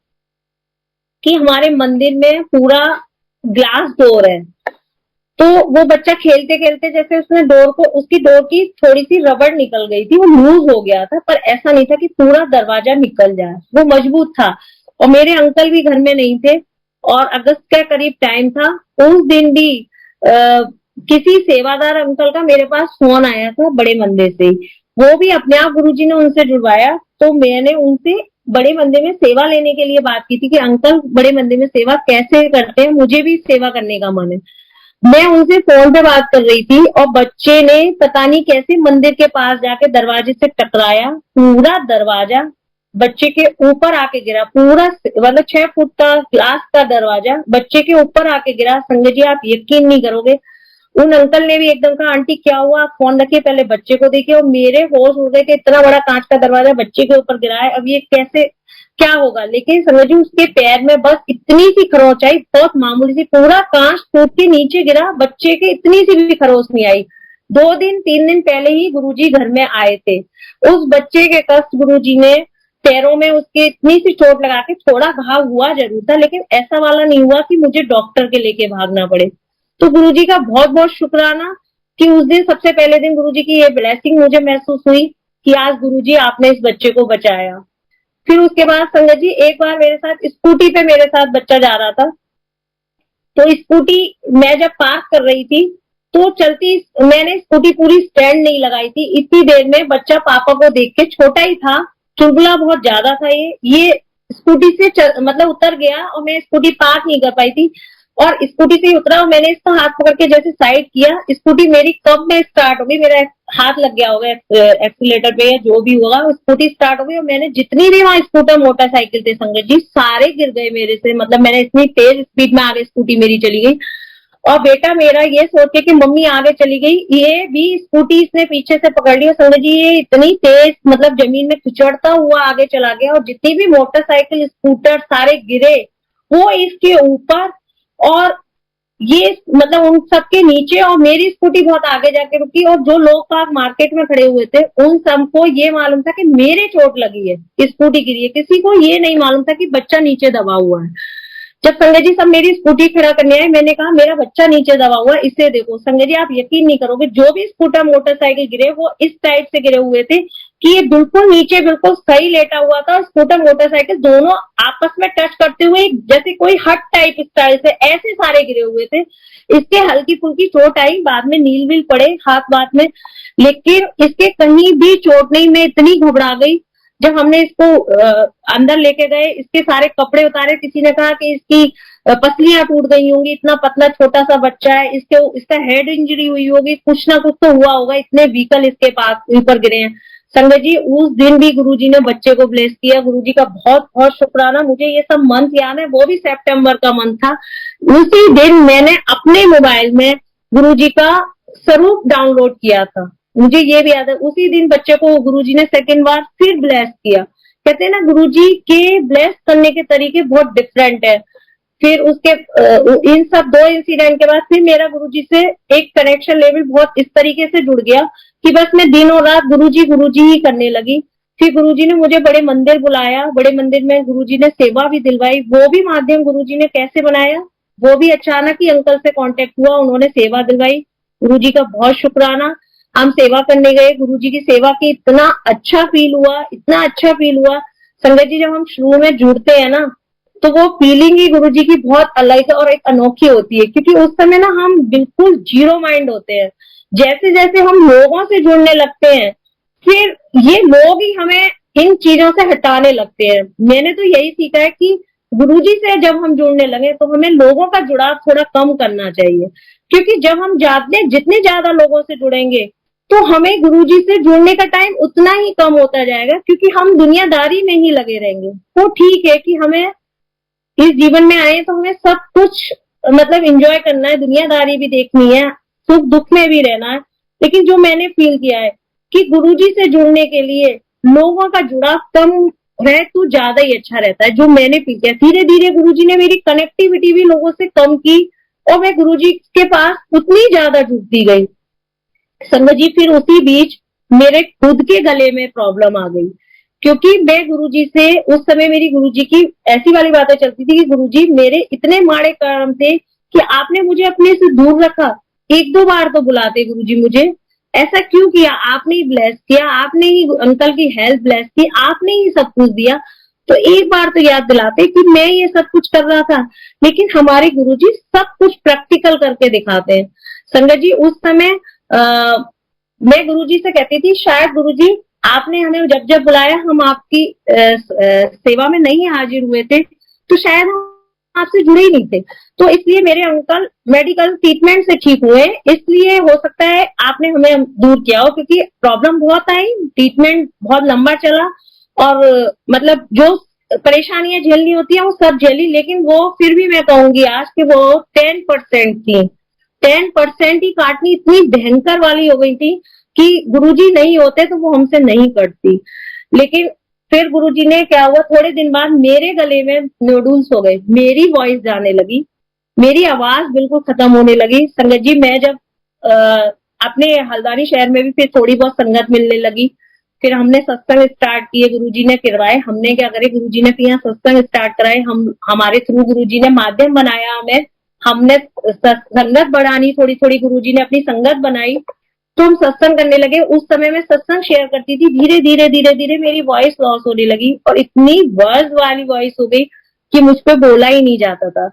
कि हमारे मंदिर में पूरा ग्लास डोर है। तो वो बच्चा खेलते खेलते जैसे उसने डोर को, उसकी डोर की थोड़ी सी रबड़ निकल गई थी, वो लूज हो गया था, पर ऐसा नहीं था कि पूरा दरवाजा निकल जाए, वो मजबूत था। और मेरे अंकल भी घर में नहीं थे और अगस्त के करीब टाइम था। उस दिन भी किसी सेवादार अंकल का मेरे पास फोन आया था बड़े मंदिर से। वो भी अपने आप गुरुजी ने उनसे जुड़वाया। तो मैंने उनसे बड़े मंदिर में सेवा लेने के लिए बात की थी कि अंकल बड़े मंदिर में सेवा कैसे करते हैं, मुझे भी सेवा करने का मन है। मैं उनसे फोन पे बात कर रही थी और बच्चे ने पता नहीं कैसे मंदिर के पास जाके दरवाजे से टकराया। पूरा दरवाजा बच्चे के ऊपर आके गिरा, पूरा मतलब 6 फुट का ग्लास का दरवाजा बच्चे के ऊपर आके गिरा। संजय जी, आप यकीन नहीं करोगे, उन अंकल ने भी एकदम कहा, आंटी क्या हुआ, आप फोन रखिए, पहले बच्चे को देखिए। और मेरे होश उड़ गए कि इतना बड़ा कांच का दरवाजा बच्चे के ऊपर गिरा है, अब ये कैसे क्या होगा। लेकिन समझिए उसके पैर में बस इतनी सी खरोंच आई, बहुत मामूली सी, पूरा कांच टूट के नीचे गिरा, बच्चे के इतनी सी भी खरोंच नहीं आई। 2 दिन 3 दिन पहले ही गुरुजी घर में आए थे। उस बच्चे के कष्ट गुरुजी ने पैरों में उसके इतनी सी चोट लगा के, थोड़ा घाव हुआ जरूर था, लेकिन ऐसा वाला नहीं हुआ कि मुझे डॉक्टर के लेके भागना पड़े। तो गुरुजी का बहुत बहुत शुक्राना कि उस दिन सबसे पहले दिन गुरुजी की ये ब्लेसिंग मुझे महसूस हुई कि आज गुरुजी आपने इस बच्चे को बचाया। फिर उसके बाद संगत जी एक बार मेरे साथ स्कूटी पे मेरे साथ बच्चा जा रहा था, तो स्कूटी मैं जब पास कर रही थी तो चलती, मैंने स्कूटी पूरी स्टैंड नहीं लगाई थी, इतनी देर में बच्चा पापा को देख के, छोटा ही था, चुलबुला बहुत ज्यादा था, ये स्कूटी से मतलब उतर गया और मैं स्कूटी पार्क नहीं कर पाई थी, और स्कूटी से ही उतरा और मैंने इसका हाथ पकड़ के जैसे साइड किया, स्कूटी मेरी कब में स्टार्ट हो गई, मेरा हाथ लग गया होगा एक्सीलेटर पे या जो भी होगा, स्कूटी स्टार्ट हो गई और मैंने जितनी भी वहां स्कूटर मोटरसाइकिल थे संगत जी सारे गिर गए मेरे से। मतलब मैंने इतनी तेज स्पीड में आगे स्कूटी मेरी चली गई, और बेटा मेरा ये सोच के कि मम्मी आगे चली गई, ये भी स्कूटी इसने पीछे से पकड़ लिया संगत जी, ये इतनी तेज मतलब जमीन में खिचड़ता हुआ आगे चला गया, और जितनी भी मोटरसाइकिल स्कूटर सारे गिरे वो इसके ऊपर, और ये मतलब उन सबके नीचे, और मेरी स्कूटी बहुत आगे जाके रुकी, और जो लोग बाग मार्केट में खड़े हुए थे उन सबको ये मालूम था कि मेरे चोट लगी है, स्कूटी गिरी है, किसी को ये नहीं मालूम था कि बच्चा नीचे दबा हुआ है। जब संजय जी सब मेरी स्कूटी खड़ा करने आए, मैंने कहा मेरा बच्चा नीचे दबा हुआ है, इसे देखो। संजय जी आप यकीन नहीं करोगे, जो भी स्कूटर मोटरसाइकिल गिरे वो इस टाइप से गिरे हुए थे कि ये बिल्कुल नीचे बिल्कुल सही लेटा हुआ था, स्कूटर मोटरसाइकिल दोनों आपस में टच करते हुए जैसे कोई हट टाइप स्टाइल से ऐसे सारे गिरे हुए थे। इसके हल्की फुल्की चोट आई, बाद में नील वील पड़े हाथ बात में, लेकिन इसके कहीं भी चोट नहीं। मैं इतनी घबरा गई जब हमने इसको अंदर लेके गए, इसके सारे कपड़े उतारे, किसी ने कहा कि इसकी पसलियां टूट गई होंगी, इतना पतला छोटा सा बच्चा है, इसका हेड इंजरी हुई होगी, कुछ ना कुछ तो हुआ होगा, इतने व्हीकल इसके पास ऊपर गिरे हैं। संगत जी उस दिन भी गुरुजी ने बच्चे को ब्लेस किया, गुरुजी का बहुत बहुत शुक्राना। मुझे ये सब मंथ याद है, वो भी सितंबर का मंथ था। उसी दिन मैंने अपने मोबाइल में गुरुजी का स्वरूप डाउनलोड किया था, मुझे ये भी याद है। उसी दिन बच्चे को गुरुजी ने सेकंड बार फिर ब्लेस किया। कहते हैं ना गुरुजी के ब्लेस करने के तरीके बहुत डिफरेंट है। फिर उसके इन सब 2 इंसिडेंट के बाद फिर मेरा गुरुजी से एक कनेक्शन लेवल बहुत इस तरीके से जुड़ गया कि बस मैं दिनों रात गुरुजी ही करने लगी। फिर गुरुजी ने मुझे बड़े मंदिर बुलाया, बड़े मंदिर में गुरुजी ने सेवा भी दिलवाई। वो भी माध्यम गुरुजी ने कैसे बनाया, वो भी अचानक ही अंकल से कांटेक्ट हुआ, उन्होंने सेवा दिलवाई। गुरुजी का बहुत शुक्राना। हम सेवा करने गए, गुरुजी की सेवा की, इतना अच्छा फील हुआ, इतना अच्छा फील हुआ। संगत जी जब हम शुरू में जुड़ते हैं ना तो वो फीलिंग ही गुरुजी की बहुत अलग और एक अनोखी होती है, क्योंकि उस समय ना हम बिल्कुल जीरो माइंड होते हैं। जैसे जैसे हम लोगों से जुड़ने लगते हैं फिर ये लोग ही हमें इन चीजों से हटाने लगते हैं। मैंने तो यही सीखा है कि गुरुजी से जब हम जुड़ने लगे तो हमें लोगों का जुड़ाव थोड़ा कम करना चाहिए, क्योंकि जब हम जितने ज्यादा लोगों से जुड़ेंगे तो हमें गुरुजी से जुड़ने का टाइम उतना ही कम होता जाएगा, क्योंकि हम दुनियादारी में ही लगे रहेंगे। तो ठीक है कि हमें इस जीवन में आए तो हमें सब कुछ मतलब एंजॉय करना है, दुनियादारी भी देखनी है, सुख दुख में भी रहना है। लेकिन जो मैंने फील किया है कि गुरुजी से जुड़ने के लिए लोगों का जुड़ाव कम है तो ज्यादा ही अच्छा रहता है। जो मैंने फील किया, धीरे धीरे गुरुजी ने मेरी कनेक्टिविटी भी लोगों से कम की और मैं गुरुजी के पास उतनी ज्यादा जुड़ती गई। संगत जी फिर उसी बीच मेरे खुद के गले में प्रॉब्लम आ गई, क्योंकि मैं गुरुजी से उस समय मेरी गुरुजी की ऐसी वाली बातें चलती थी कि गुरुजी मेरे इतने माड़े कर्म थे कि आपने मुझे अपने से दूर रखा। 1-2 बार तो बुलाते गुरुजी मुझे, ऐसा क्यों किया, आपने ही ब्लेस किया, आपने ही अंकल की हेल्थ ब्लेस की, आपने ही सब कुछ दिया। तो एक बार तो याद दिलाते कि मैं ये सब कुछ कर रहा था। लेकिन हमारे गुरुजी सब कुछ प्रैक्टिकल करके दिखाते हैं। संगत जी उस समय मैं गुरुजी से कहती थी शायद गुरुजी आपने हमें जब जब बुलाया हम आपकी सेवा में नहीं हाजिर हुए थे, तो शायद हम आपसे जुड़े ही नहीं थे। तो इसलिए मेरे अंकल मेडिकल ट्रीटमेंट से ठीक हुए, इसलिए हो सकता है आपने हमें दूर किया हो, क्योंकि प्रॉब्लम बहुत आई, ट्रीटमेंट बहुत लंबा चला और मतलब जो परेशानियां झेलनी होती है वो सब झेली, लेकिन वो फिर भी मैं कहूंगी आज कि वो 10% थी। 10% ही काटनी इतनी भयंकर वाली हो गई थी कि गुरुजी नहीं होते तो वो हमसे नहीं कटती। लेकिन फिर गुरुजी ने क्या हुआ, थोड़े दिन बाद मेरे गले में नोडुल्स हो गए, मेरी वॉइस जाने लगी, मेरी आवाज बिल्कुल खत्म होने लगी। संगत जी मैं जब अपने हल्द्वानी शहर में भी फिर थोड़ी बहुत संगत मिलने लगी, फिर हमने सत्संग स्टार्ट किए, गुरुजी ने करवाए। हमने क्या करे, गुरुजी ने फिर यहाँ सत्संग स्टार्ट कराए, हम हमारे थ्रू गुरुजी ने माध्यम बनाया हमें, हमने संगत बढ़ानी, थोड़ी थोड़ी गुरुजी ने अपनी संगत बनाई, तो हम सत्संग करने लगे। उस समय मैं सत्संग शेयर करती थी, धीरे धीरे धीरे धीरे मेरी वॉइस लॉस होने लगी और इतनी बर्ज वाली वॉइस हो गई कि मुझ पे बोला ही नहीं जाता था।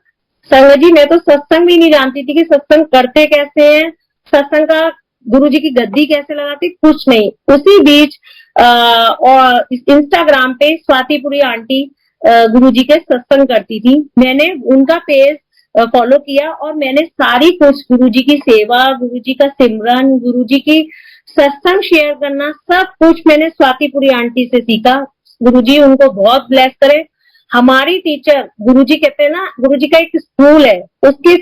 संगत जी मैं तो सत्संग भी नहीं जानती थी कि सत्संग करते कैसे हैं, सत्संग का गुरुजी की गद्दी कैसे लगाती, कुछ नहीं। उसी बीच और इंस्टाग्राम पे स्वातिपुरी आंटी गुरुजी के सत्संग करती थी, मैंने उनका पेज फॉलो किया और मैंने सारी कुछ गुरुजी की सेवा, गुरुजी का सिमरन, गुरुजी की सत्संग शेयर करना, सब कुछ मैंने स्वातिपुरी आंटी से सीखा। गुरुजी उनको बहुत ब्लेस करे। हमारी टीचर, गुरुजी कहते हैं ना, गुरुजी का एक स्कूल है, उसके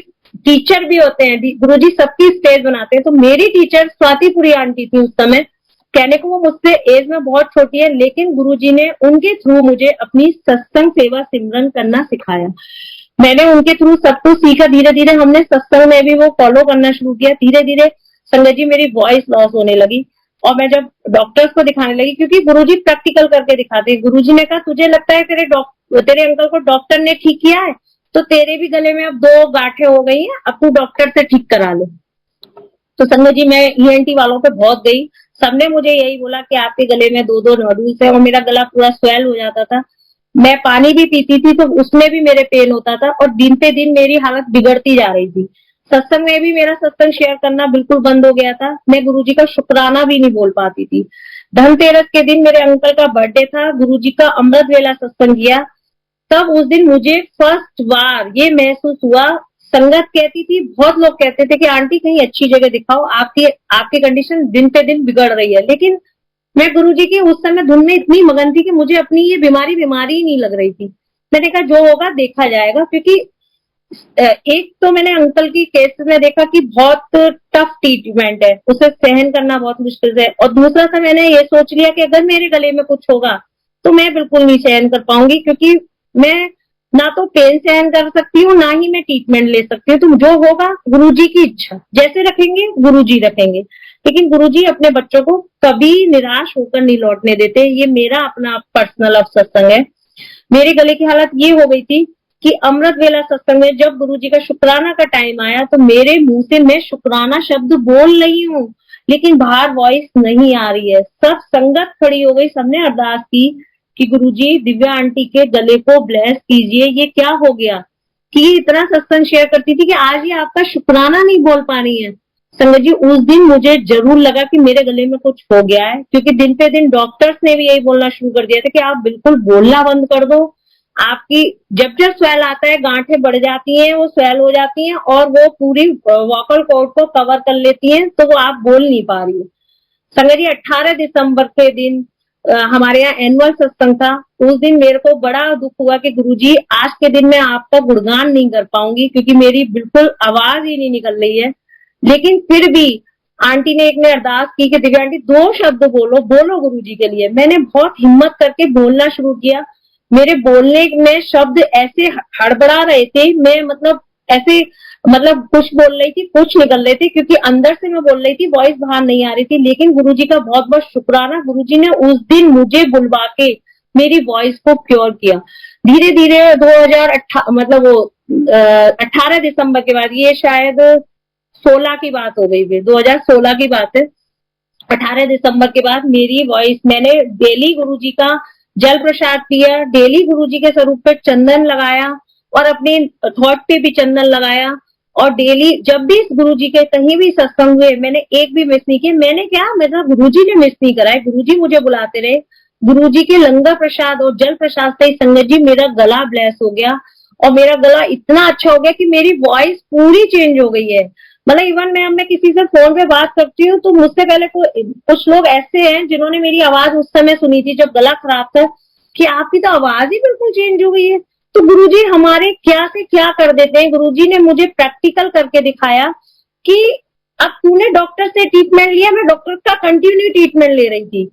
टीचर भी होते हैं, गुरुजी सबकी स्टेज बनाते हैं। तो मेरी टीचर स्वातिपुरी आंटी थी उस समय, कहने को वो मुझसे एज में बहुत छोटी है, लेकिन गुरुजी ने उनके थ्रू मुझे अपनी सत्संग सेवा सिमरन करना सिखाया। मैंने उनके थ्रू सब कुछ सीखा, धीरे धीरे हमने सत्संग में भी वो फॉलो करना शुरू किया। धीरे धीरे संगत जी मेरी वॉइस लॉस होने लगी और मैं जब डॉक्टर्स को दिखाने लगी, क्योंकि गुरुजी प्रैक्टिकल करके दिखाते हैं, गुरुजी ने कहा तुझे लगता है तेरे अंकल को डॉक्टर ने ठीक किया है, तो तेरे भी गले में अब 2 गांठें हो गई हैं, अब तू डॉक्टर से ठीक करा ले। तो संगत जी मैं ईएनटी वालों पे बहुत गई, सबने मुझे यही बोला कि आपके गले में 2-2 नोडुल्स है, और मेरा गला पूरा स्वेल हो जाता था। मैं पानी भी पीती थी तो उसमें भी मेरे पेन होता था और दिन पे दिन मेरी हालत बिगड़ती जा रही थी। सत्संग में भी मेरा सत्संग शेयर करना बिल्कुल बंद हो गया था, मैं गुरुजी का शुक्राना भी नहीं बोल पाती थी। धनतेरस के दिन मेरे अंकल का बर्थडे था, गुरुजी का अमृत वेला सत्संग किया, तब उस दिन मुझे फर्स्ट बार ये महसूस हुआ। संगत कहती थी, बहुत लोग कहते थे कि आंटी कहीं अच्छी जगह दिखाओ, आपकी आपकी कंडीशन दिन पे दिन बिगड़ रही है, लेकिन मैं गुरुजी की उस समय धुन में इतनी मगन थी कि मुझे अपनी ये बीमारी ही नहीं लग रही थी। मैंने कहा जो होगा देखा जाएगा, क्योंकि एक तो मैंने अंकल की केस में देखा कि बहुत टफ ट्रीटमेंट है, उसे सहन करना बहुत मुश्किल है, और दूसरा था मैंने ये सोच लिया कि अगर मेरे गले में कुछ होगा तो मैं बिल्कुल नहीं सहन कर पाऊंगी, क्योंकि मैं ना तो पेन सहन कर सकती हूँ, ना ही मैं ट्रीटमेंट ले सकती हूँ। तो जो होगा गुरुजी की इच्छा, जैसे रखेंगे गुरुजी रखेंगे, लेकिन गुरुजी अपने बच्चों को कभी निराश होकर नहीं लौटने देते। ये मेरा अपना पर्सनल सत्संग है। मेरे गले की हालत ये हो गई थी कि अमृत वेला सत्संग में जब गुरुजी का शुक्राना का टाइम आया तो मेरे मुंह से मैं शुक्राना शब्द बोल रही हूँ, लेकिन बाहर वॉइस नहीं आ रही है। सब संगत खड़ी हो गई, सबने अरदास की कि गुरुजी दिव्या आंटी के गले को ब्लेस कीजिए, ये क्या हो गया कि ये इतना सत्संग शेयर करती थी कि आज ये आपका शुक्राना नहीं बोल पा रही है। संगत जी उस दिन मुझे जरूर लगा कि मेरे गले में कुछ हो गया है, क्योंकि दिन पे दिन डॉक्टर्स ने भी यही बोलना शुरू कर दिया था कि आप बिल्कुल बोलना बंद कर दो, आपकी जब जब स्वेल आता है गांठें बढ़ जाती हैं, वो स्वेल हो जाती हैं और वो पूरी वोकल कॉर्ड को कवर कर लेती हैं, तो वो आप बोल नहीं पा रही है। संगत जी 18 दिसंबर के दिन हमारे यहाँ एनुअल सत्संग था। उस दिन मेरे को बड़ा दुख हुआ कि गुरुजी आज के दिन मैं आपका गुणगान नहीं कर पाऊंगी, क्योंकि मेरी बिल्कुल आवाज ही नहीं निकल रही है। लेकिन फिर भी आंटी ने एक ने अरदास की कि दिव्या आंटी 2 शब्द बोलो, बोलो गुरुजी के लिए। मैंने बहुत हिम्मत करके बोलना शुरू किया। मेरे बोलने में शब्द ऐसे हड़बड़ा रहे थे, मैं मतलब ऐसे कुछ बोल रही थी, कुछ निकल रहे थे, क्योंकि अंदर से मैं बोल रही थी, वॉइस बाहर नहीं आ रही थी। लेकिन गुरुजी का बहुत बहुत शुक्राना, गुरुजी ने उस दिन मुझे बुलवा के मेरी वॉइस को क्योर किया। धीरे धीरे 18 दिसंबर के बाद, ये शायद 16 की बात हो गई, फिर 2016 की बात है। 18 दिसंबर के बाद मेरी वॉइस, मैंने डेली गुरुजी का जल प्रसाद पिया, डेली गुरुजी के स्वरूप पे चंदन लगाया और अपने थॉट पे भी चंदन लगाया, और डेली जब भी गुरुजी के कहीं भी सत्संग हुए मैंने एक भी मिस नहीं किया। मैंने क्या मतलब गुरुजी ने मिस नहीं कराए, गुरुजी मुझे बुलाते रहे। गुरुजी के लंगर प्रसाद और जल प्रसाद से संगत जी मेरा गला ब्लेस हो गया, और मेरा गला इतना अच्छा हो गया कि मेरी वॉइस पूरी चेंज हो गई है। मतलब इवन मैं किसी से फोन पे बात करती हूँ तो मुझसे पहले कुछ लोग ऐसे हैं जिन्होंने मेरी आवाज उस समय सुनी थी जब गला खराब था, कि आपकी तो आवाज ही बिल्कुल चेंज हो गई है। तो गुरुजी हमारे क्या से क्या कर देते हैं। गुरुजी ने मुझे प्रैक्टिकल करके दिखाया कि अब तूने डॉक्टर से ट्रीटमेंट लिया, मैं डॉक्टर का कंटिन्यू ट्रीटमेंट ले रही थी,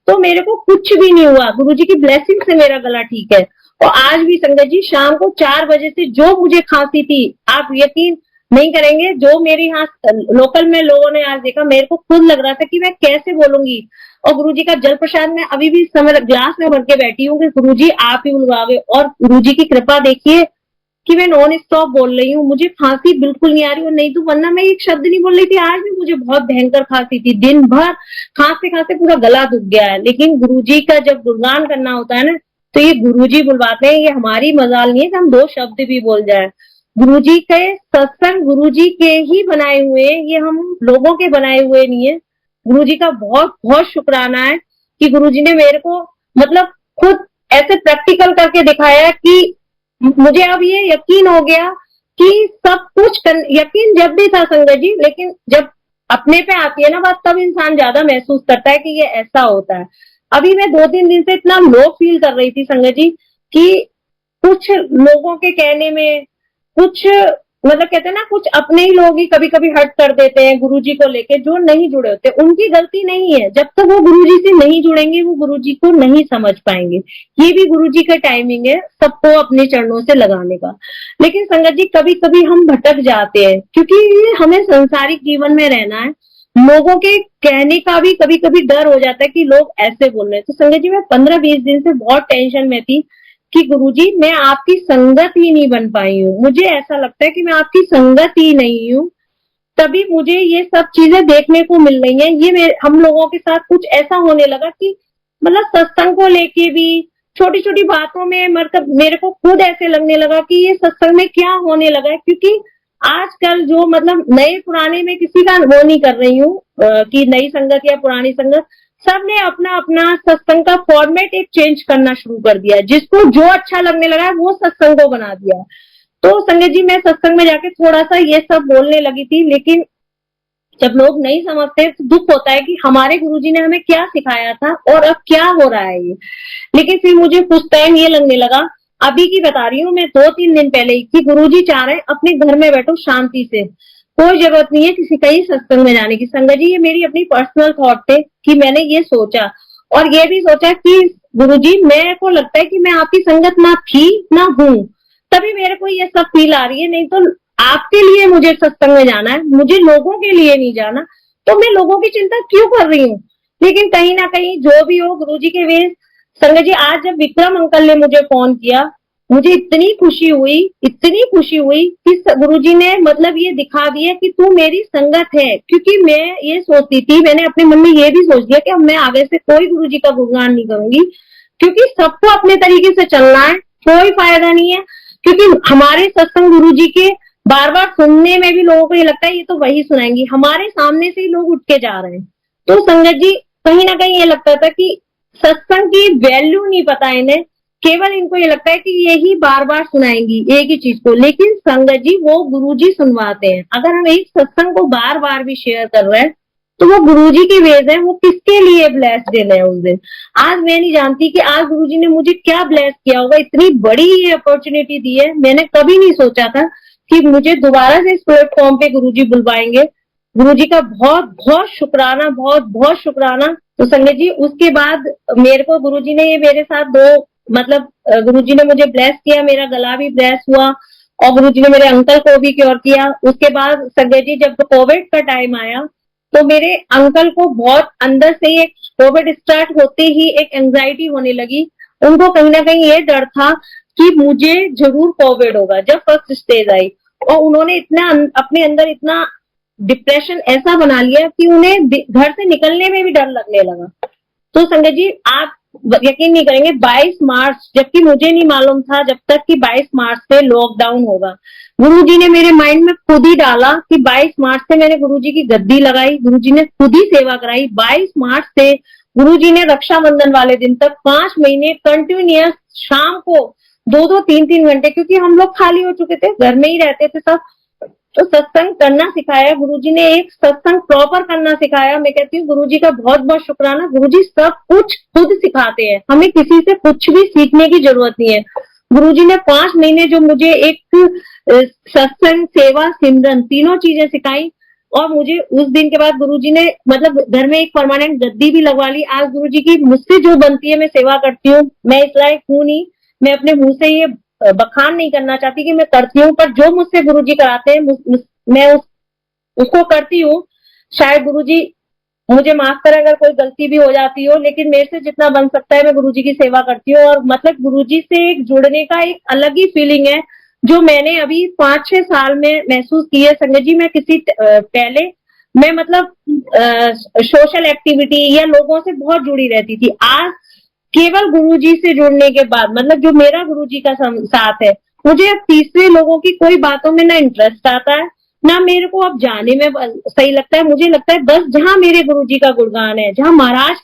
तो मेरे को कुछ भी नहीं हुआ, गुरुजी की ब्लेसिंग से मेरा गला ठीक है। और आज भी संगत जी शाम को 4 बजे से जो मुझे खांसी थी, आप यकीन नहीं करेंगे, जो मेरे यहाँ लोकल में लोगों ने आज देखा, मेरे को खुद लग रहा था कि मैं कैसे बोलूंगी। और गुरुजी का जल प्रसाद में अभी भी समय ग्लास में भर के बैठी हूँ कि गुरुजी आप ही बुलवावे, और गुरुजी की कृपा देखिए कि मैं नॉन स्टॉप बोल रही हूँ, मुझे खांसी बिल्कुल नहीं आ रही, और नहीं तो वरना मैं एक शब्द नहीं बोल रही थी। आज भी मुझे बहुत भयंकर खांसी थी, दिन भर खांसते खांसते पूरा गला दुख गया है। लेकिन गुरुजी का जब गुणगान करना होता है ना, तो ये गुरुजी बुलवाते हैं, ये हमारी मजाल नहीं है कि हम 2 शब्द भी बोल जाए। गुरुजी के सत्संग गुरुजी के ही बनाए हुए, ये हम लोगों के बनाए हुए नहीं है। गुरुजी का बहुत बहुत शुक्राना है कि गुरुजी ने मेरे को मतलब खुद ऐसे प्रैक्टिकल करके दिखाया कि मुझे अब ये यकीन हो गया कि सब कुछ यकीन जब भी था संगत जी, लेकिन जब अपने पे आती है ना बात, तब इंसान ज्यादा महसूस करता है कि ये ऐसा होता है। अभी मैं 2-3 दिन से इतना लो फील कर रही थी संगत जी कि कुछ लोगों के कहने में, कुछ मतलब कहते हैं ना, कुछ अपने ही लोग ही कभी कभी हट कर देते हैं गुरुजी को लेके, जो नहीं जुड़े होते। उनकी गलती नहीं है, जब तक वो गुरुजी से नहीं जुड़ेंगे वो गुरुजी को नहीं समझ पाएंगे। ये भी गुरुजी का टाइमिंग है सबको अपने चरणों से लगाने का। लेकिन संगत जी कभी कभी हम भटक जाते हैं, क्योंकि हमें संसारिक जीवन में रहना है। लोगों के कहने का भी कभी कभी डर हो जाता है कि लोग ऐसे बोल रहे हैं। तो संगत जी मैं 15-20 दिन से बहुत टेंशन में थी कि गुरुजी मैं आपकी संगत ही नहीं बन पाई हूँ, मुझे ऐसा लगता है कि मैं आपकी संगत ही नहीं हूँ। तभी मुझे ये सब चीजें देखने को मिल रही हैं। ये हम लोगों के साथ कुछ ऐसा होने लगा कि मतलब सत्संग को लेके भी छोटी छोटी बातों में मतलब मेरे को खुद ऐसे लगने लगा कि ये सत्संग में क्या होने लगा है। क्योंकि आजकल जो मतलब नए पुराने में किसी का वो नहीं कर रही हूँ कि नई संगत या पुरानी संगत, सबने अपना अपना सत्संग का फॉर्मेट एक चेंज करना शुरू कर दिया। जिसको जो अच्छा लगने लगा है वो सत्संग को बना दिया। तो संगत जी मैं सत्संग में जाके थोड़ा सा ये सब बोलने लगी थी, लेकिन जब लोग नहीं समझते तो दुख होता है कि हमारे गुरुजी ने हमें क्या सिखाया था और अब क्या हो रहा है ये। लेकिन फिर मुझे कुछ टाइम ये लगने लगा, अभी की बता रही हूँ मैं 2-3 दिन पहले ही, कि गुरुजी चाह रहे हैं अपने घर में बैठो शांति से, कोई जरूरत नहीं है किसी कहीं सत्संग में जाने की। संगत जी ये मेरी अपनी पर्सनल थॉट थे कि मैंने ये सोचा, और ये भी सोचा कि गुरुजी मेरे को लगता है कि मैं आपकी संगत ना थी ना हूँ, तभी मेरे को ये सब फील आ रही है। नहीं तो आपके लिए मुझे सत्संग में जाना है, मुझे लोगों के लिए नहीं जाना, तो मैं लोगों की चिंता क्यों कर रही हूँ। लेकिन कहीं ना कहीं जो भी हो गुरुजी के वे। संगत जी आज जब विक्रम अंकल ने मुझे फोन किया, मुझे इतनी खुशी हुई कि गुरुजी ने मतलब ये दिखा दिया कि तू मेरी संगत है। क्योंकि मैं ये सोचती थी, मैंने अपने मन में ये भी सोच लिया कि अब मैं आगे से कोई गुरुजी का गुणगान नहीं करूंगी, क्योंकि सबको अपने तरीके से चलना है, कोई फायदा नहीं है। क्योंकि हमारे सत्संग गुरुजी के बार बार सुनने में भी लोगों को ये लगता है ये तो वही सुनाएंगी, हमारे सामने से ही लोग उठ के जा रहे हैं। तो संगत जी कहीं ना कहीं ये लगता था कि सत्संग की वैल्यू नहीं पता इन्हें, केवल इनको ये लगता है कि यही बार बार सुनाएंगी एक ही चीज को। लेकिन संगत जी वो गुरुजी सुनवाते हैं। अगर हम एक सत्संग को बार बार भी शेयर कर रहे हैं तो वो गुरुजी की वेज है, वो किसके लिए ब्लेस डे है उस दिन। आज मैं नहीं जानती कि आज गुरुजी ने मुझे क्या ब्लेस किया होगा, इतनी बड़ी ये अपॉर्चुनिटी दी है। मैंने कभी नहीं सोचा था कि मुझे दोबारा से इस प्लेटफॉर्म पे गुरुजी बुलवाएंगे। गुरुजी का बहुत बहुत शुक्राना, बहुत बहुत शुक्राना। तो संगत जी उसके बाद मेरे को गुरुजी ने ये मेरे साथ 2 मतलब गुरुजी ने मुझे ब्लेस किया, मेरा गला भी ब्लेस हुआ, और गुरुजी ने मेरे अंकल को भी क्योर किया। उसके बाद संगत जी जब कोविड का टाइम आया तो मेरे अंकल को बहुत अंदर से एक कोविड स्टार्ट होते ही एक एंजाइटी होने लगी। उनको कहीं ना कहीं ये डर था कि मुझे जरूर कोविड होगा जब फर्स्ट स्टेज आई, और उन्होंने इतना अपने अंदर इतना डिप्रेशन ऐसा बना लिया कि उन्हें घर से निकलने में भी डर लगने लगा। तो संगत जी आप यकीन नहीं करेंगे, 22 मार्च, जबकि मुझे नहीं मालूम था जब तक कि 22 मार्च से लॉकडाउन होगा, गुरुजी ने मेरे माइंड में खुद ही डाला कि 22 मार्च से मैंने गुरुजी की गद्दी लगाई, गुरुजी ने खुद ही सेवा कराई। 22 मार्च से गुरुजी ने रक्षाबंधन वाले दिन तक 5 महीने कंटिन्यूअस शाम को 2-2, 3-3 घंटे, क्योंकि हम लोग खाली हो चुके थे, घर में ही रहते थे सब, तो सत्संग करना सिखाया गुरुजी ने, एक सत्संग प्रॉपर करना सिखाया। मैं कहती हूँ गुरुजी का बहुत बहुत शुक्राना। गुरुजी सब कुछ खुद सिखाते हैं, हमें किसी से कुछ भी सीखने की जरूरत नहीं है। गुरुजी ने 5 महीने जो मुझे एक सत्संग, सेवा, सिमरन तीनों चीजें सिखाई, और मुझे उस दिन के बाद गुरुजी ने मतलब घर में एक परमानेंट गद्दी भी लगवा ली। आज गुरुजी की मुझसे जो बनती है मैं सेवा करती हूँ। मैं इस लायक हूँ नहीं, मैं अपने मुंह से ये बखान नहीं करना चाहती कि मैं करती हूँ, पर जो मुझसे गुरुजी कराते हैं मैं उसको करती हूँ। शायद गुरुजी मुझे माफ करें अगर कोई गलती भी हो जाती हो, लेकिन मेरे से जितना बन सकता है मैं गुरुजी की सेवा करती हूँ। और मतलब गुरुजी से एक जुड़ने का एक अलग ही फीलिंग है, जो मैंने अभी 5-6 साल में महसूस की है। संगत जी, मैं किसी पहले मैं मतलब सोशल एक्टिविटी या लोगों से बहुत जुड़ी रहती थी। आज केवल गुरुजी से जुड़ने के बाद मतलब जो मेरा गुरुजी का साथ है, मुझे अब तीसरे लोगों की कोई बातों में ना इंटरेस्ट आता है, ना मेरे को अब जाने में सही लगता है। मुझे लगता है बस जहां मेरे गुरुजी का गुणगान है, जहां महाराज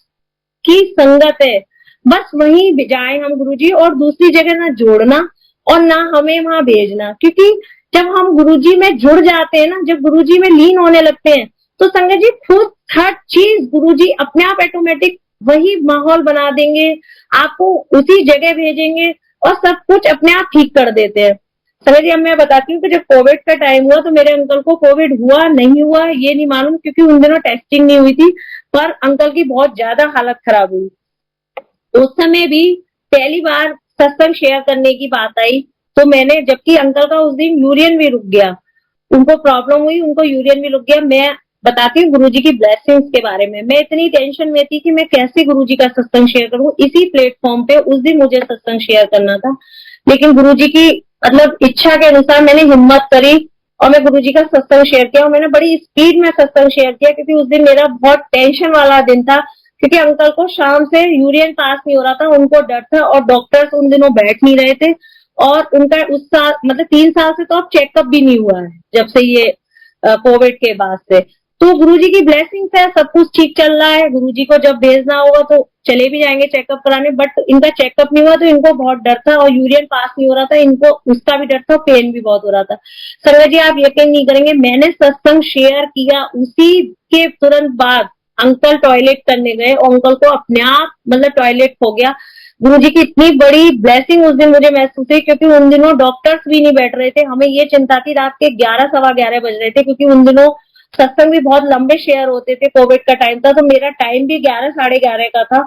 की संगत है, बस वहीं जाए हम गुरुजी, और दूसरी जगह ना जोड़ना और ना हमें वहां भेजना। क्योंकि जब हम गुरुजी में जुड़ जाते हैं ना, जब गुरुजी में लीन होने लगते हैं, तो संगत जी खुद हर चीज गुरुजी अपने आप ऑटोमेटिक वही माहौल बना देंगे, आपको उसी जगह भेजेंगे और सब कुछ अपने आप ठीक कर देते हैं। संगत जी, अब मैं बताती हूँ कि जब कोविड का टाइम हुआ तो मेरे अंकल को कोविड हुआ नहीं हुआ ये नहीं मालूम, क्योंकि उन दिनों टेस्टिंग नहीं हुई थी, पर अंकल की बहुत ज्यादा हालत खराब हुई। उस समय भी पहली बार सत्संग शेयर करने की बात आई, तो मैंने, जबकि अंकल का उस दिन यूरियन भी रुक गया, उनको प्रॉब्लम हुई, उनको यूरियन भी रुक गया। मैं बताती हूँ गुरुजी की ब्लेसिंग्स के बारे में। मैं इतनी टेंशन में थी कि मैं कैसे गुरुजी का सत्संग शेयर करूं। इसी प्लेटफॉर्म पे उस दिन मुझे सत्संग शेयर करना था, लेकिन गुरुजी की मतलब इच्छा के अनुसार मैंने हिम्मत करी और मैं गुरुजी का सत्संग शेयर किया। और मैंने बड़ी स्पीड में सत्संग शेयर किया, क्योंकि उस दिन मेरा बहुत टेंशन वाला दिन था, क्योंकि अंकल को शाम से यूरियन पास नहीं हो रहा था, उनको डर था, और डॉक्टर्स उन दिनों बैठ नहीं रहे थे, और उनका उस साल मतलब 3 साल से तो अब चेकअप भी नहीं हुआ है, जब से ये कोविड के बाद से। तो गुरुजी की ब्लेसिंग है, सब कुछ ठीक चल रहा है। गुरुजी को जब भेजना होगा तो चले भी जाएंगे चेकअप कराने, बट इनका चेकअप नहीं हुआ तो इनको बहुत डर था, और यूरियन पास नहीं हो रहा था, इनको उसका भी डर था, पेन भी बहुत हो रहा था। संगत जी, आप यकीन नहीं करेंगे, मैंने सत्संग शेयर किया, उसी के तुरंत बाद अंकल टॉयलेट करने गए और अंकल को अपने आप मतलब टॉयलेट हो गया। गुरुजी की इतनी बड़ी ब्लेसिंग उस दिन मुझे महसूस हुई, क्योंकि उन दिनों डॉक्टर्स भी नहीं बैठ रहे थे। हमें ये चिंता थी, रात के 11-11:15 बज रहे थे, क्योंकि उन दिनों सत्संग भी बहुत लंबे शेयर होते थे, कोविड का टाइम था, तो मेरा टाइम भी 11-11:30 का था।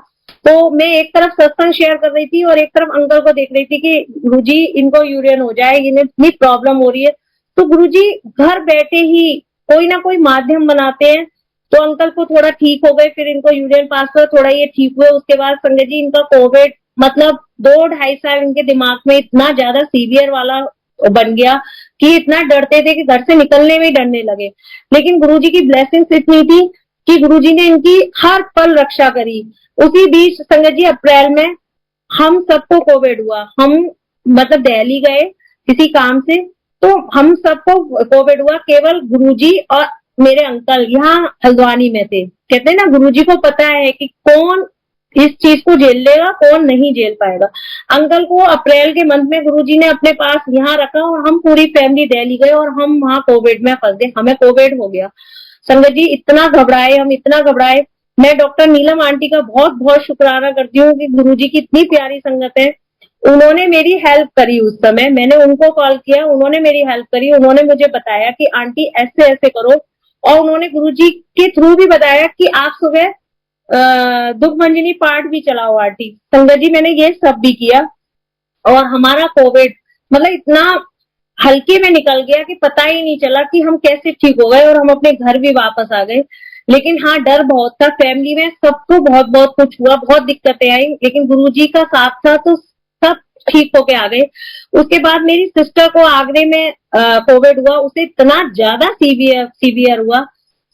तो मैं एक तरफ सत्संग शेयर कर रही थी और एक तरफ अंकल को देख रही थी कि गुरुजी इनको यूरियन हो जाए, इन्हें इतनी प्रॉब्लम हो रही है। तो गुरुजी घर बैठे ही कोई ना कोई माध्यम बनाते हैं। तो अंकल को थोड़ा ठीक हो गए, फिर इनको यूरियन पास हुआ, थोड़ा ये ठीक हुए। उसके बाद संगत जी इनका कोविड मतलब 2-2.5 साल इनके दिमाग में इतना ज्यादा सीवियर वाला बन गया कि इतना डरते थे कि घर से निकलने में ही डरने लगे। लेकिन गुरुजी की ब्लेसिंग्स इतनी थी कि गुरुजी ने इनकी हर पल रक्षा करी। उसी बीच संगत जी अप्रैल में हम सबको कोविड हुआ। हम मतलब दिल्ली गए किसी काम से, तो हम सबको कोविड हुआ। केवल गुरुजी और मेरे अंकल यहाँ हल्द्वानी में थे। कहते हैं ना, गुरुजी को पता है कि कौन इस चीज को झेल लेगा, कौन नहीं झेल पाएगा। अंकल को अप्रैल के मंथ में गुरुजी ने अपने पास यहाँ रखा और हम पूरी फैमिली दिल्ली गए और हम वहां कोविड में फंस गए, हमें कोविड हो गया। संगत जी इतना घबराए, हम इतना घबराए। मैं डॉक्टर नीलम आंटी का बहुत बहुत शुक्राना करती हूँ कि गुरुजी की इतनी प्यारी संगत है। उन्होंने मेरी हेल्प करी उस समय, मैंने उनको कॉल किया, उन्होंने मेरी हेल्प करी। उन्होंने मुझे बताया कि आंटी ऐसे ऐसे करो, और उन्होंने गुरुजी के थ्रू भी बताया कि आप सुबह दुख मंजनी पाठ भी चलाओ आंटी। संगत जी मैंने ये सब भी किया और हमारा कोविड मतलब इतना हल्के में निकल गया कि पता ही नहीं चला कि हम कैसे ठीक हो गए, और हम अपने घर भी वापस आ गए। लेकिन हाँ, डर बहुत था फैमिली में, सबको बहुत बहुत कुछ हुआ, बहुत दिक्कतें आई, लेकिन गुरुजी का साथ था तो सब ठीक होके आ गए। उसके बाद मेरी सिस्टर को आगरे में कोविड हुआ। उसे इतना ज्यादा सीवियर हुआ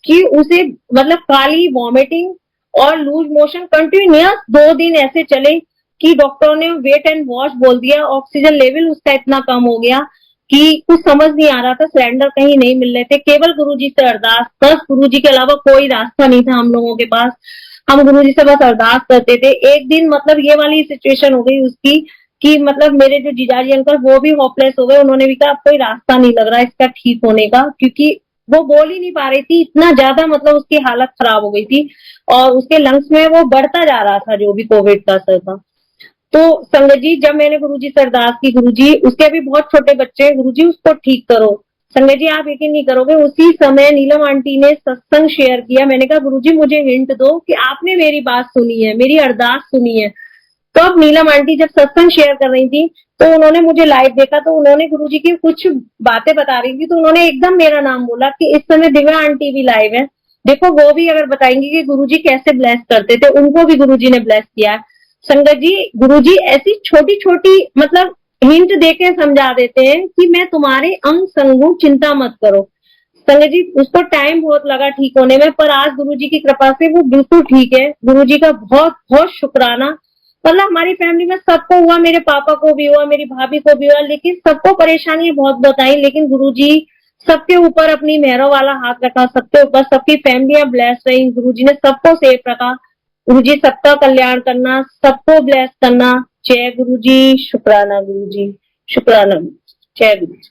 कि उसे मतलब काली वॉमिटिंग और लूज मोशन कंटिन्यूअस 2 दिन ऐसे चले कि डॉक्टरों ने वेट एंड वॉश बोल दिया। ऑक्सीजन लेवल उसका इतना कम हो गया कि कुछ समझ नहीं आ रहा था, सिलेंडर कहीं नहीं मिल रहे थे। केवल गुरुजी से अरदास, बस गुरुजी के अलावा कोई रास्ता नहीं था हम लोगों के पास। हम गुरुजी से बस अरदास करते थे। एक दिन मतलब ये वाली सिचुएशन हो गई उसकी कि मतलब मेरे जो जीजाजी अंकल वो भी होपलेस हो गए। उन्होंने भी कहा अब कोई रास्ता नहीं लग रहा इसका ठीक होने का, क्योंकि वो बोल ही नहीं पा रही थी, इतना ज्यादा मतलब उसकी हालत खराब हो गई थी और उसके लंग्स में वो बढ़ता जा रहा था जो भी कोविड का असर था। तो संगत जी जब मैंने गुरुजी से अरदास की, गुरुजी उसके अभी बहुत छोटे बच्चे हैं, गुरुजी उसको ठीक करो। संजय जी आप यकीन नहीं करोगे, उसी समय नीलम आंटी ने सत्संग शेयर किया। मैंने कहा गुरुजी मुझे हिंट दो कि आपने मेरी बात सुनी है, मेरी अरदास सुनी है। तो अब नीलम आंटी जब सत्संग शेयर कर रही थी तो उन्होंने मुझे लाइव देखा, तो उन्होंने गुरुजी की कुछ बातें बता रही थी, तो उन्होंने एकदम मेरा नाम बोला कि इस समय दिव्या आंटी भी लाइव है, देखो वो भी अगर बताएंगी कि गुरुजी कैसे ब्लेस करते थे, उनको भी गुरुजी ने ब्लेस किया। संगत जी गुरुजी ऐसी छोटी छोटी मतलब हिंट देके समझा देते हैं कि मैं तुम्हारे अंग संग हूं, चिंता मत करो। संगत जी उसको टाइम बहुत लगा ठीक होने में, पर आज गुरुजी की कृपा से वो बिल्कुल ठीक है। गुरुजी का बहुत बहुत शुक्राना। मतलब हमारी फैमिली में सबको हुआ, मेरे पापा को भी हुआ, मेरी भाभी को भी हुआ, लेकिन सबको परेशानियां बहुत बताई, लेकिन गुरुजी सबके ऊपर अपनी मेहरों वाला हाथ रखा, सबके ऊपर, सबकी फैमिलियां ब्लेस रही, गुरुजी ने सबको सेफ रखा। गुरुजी सबका कल्याण करना, सबको ब्लेस करना। जय गुरुजी, शुक्राना गुरुजी, शुक्राना गुरुजी, जय गुरुजी।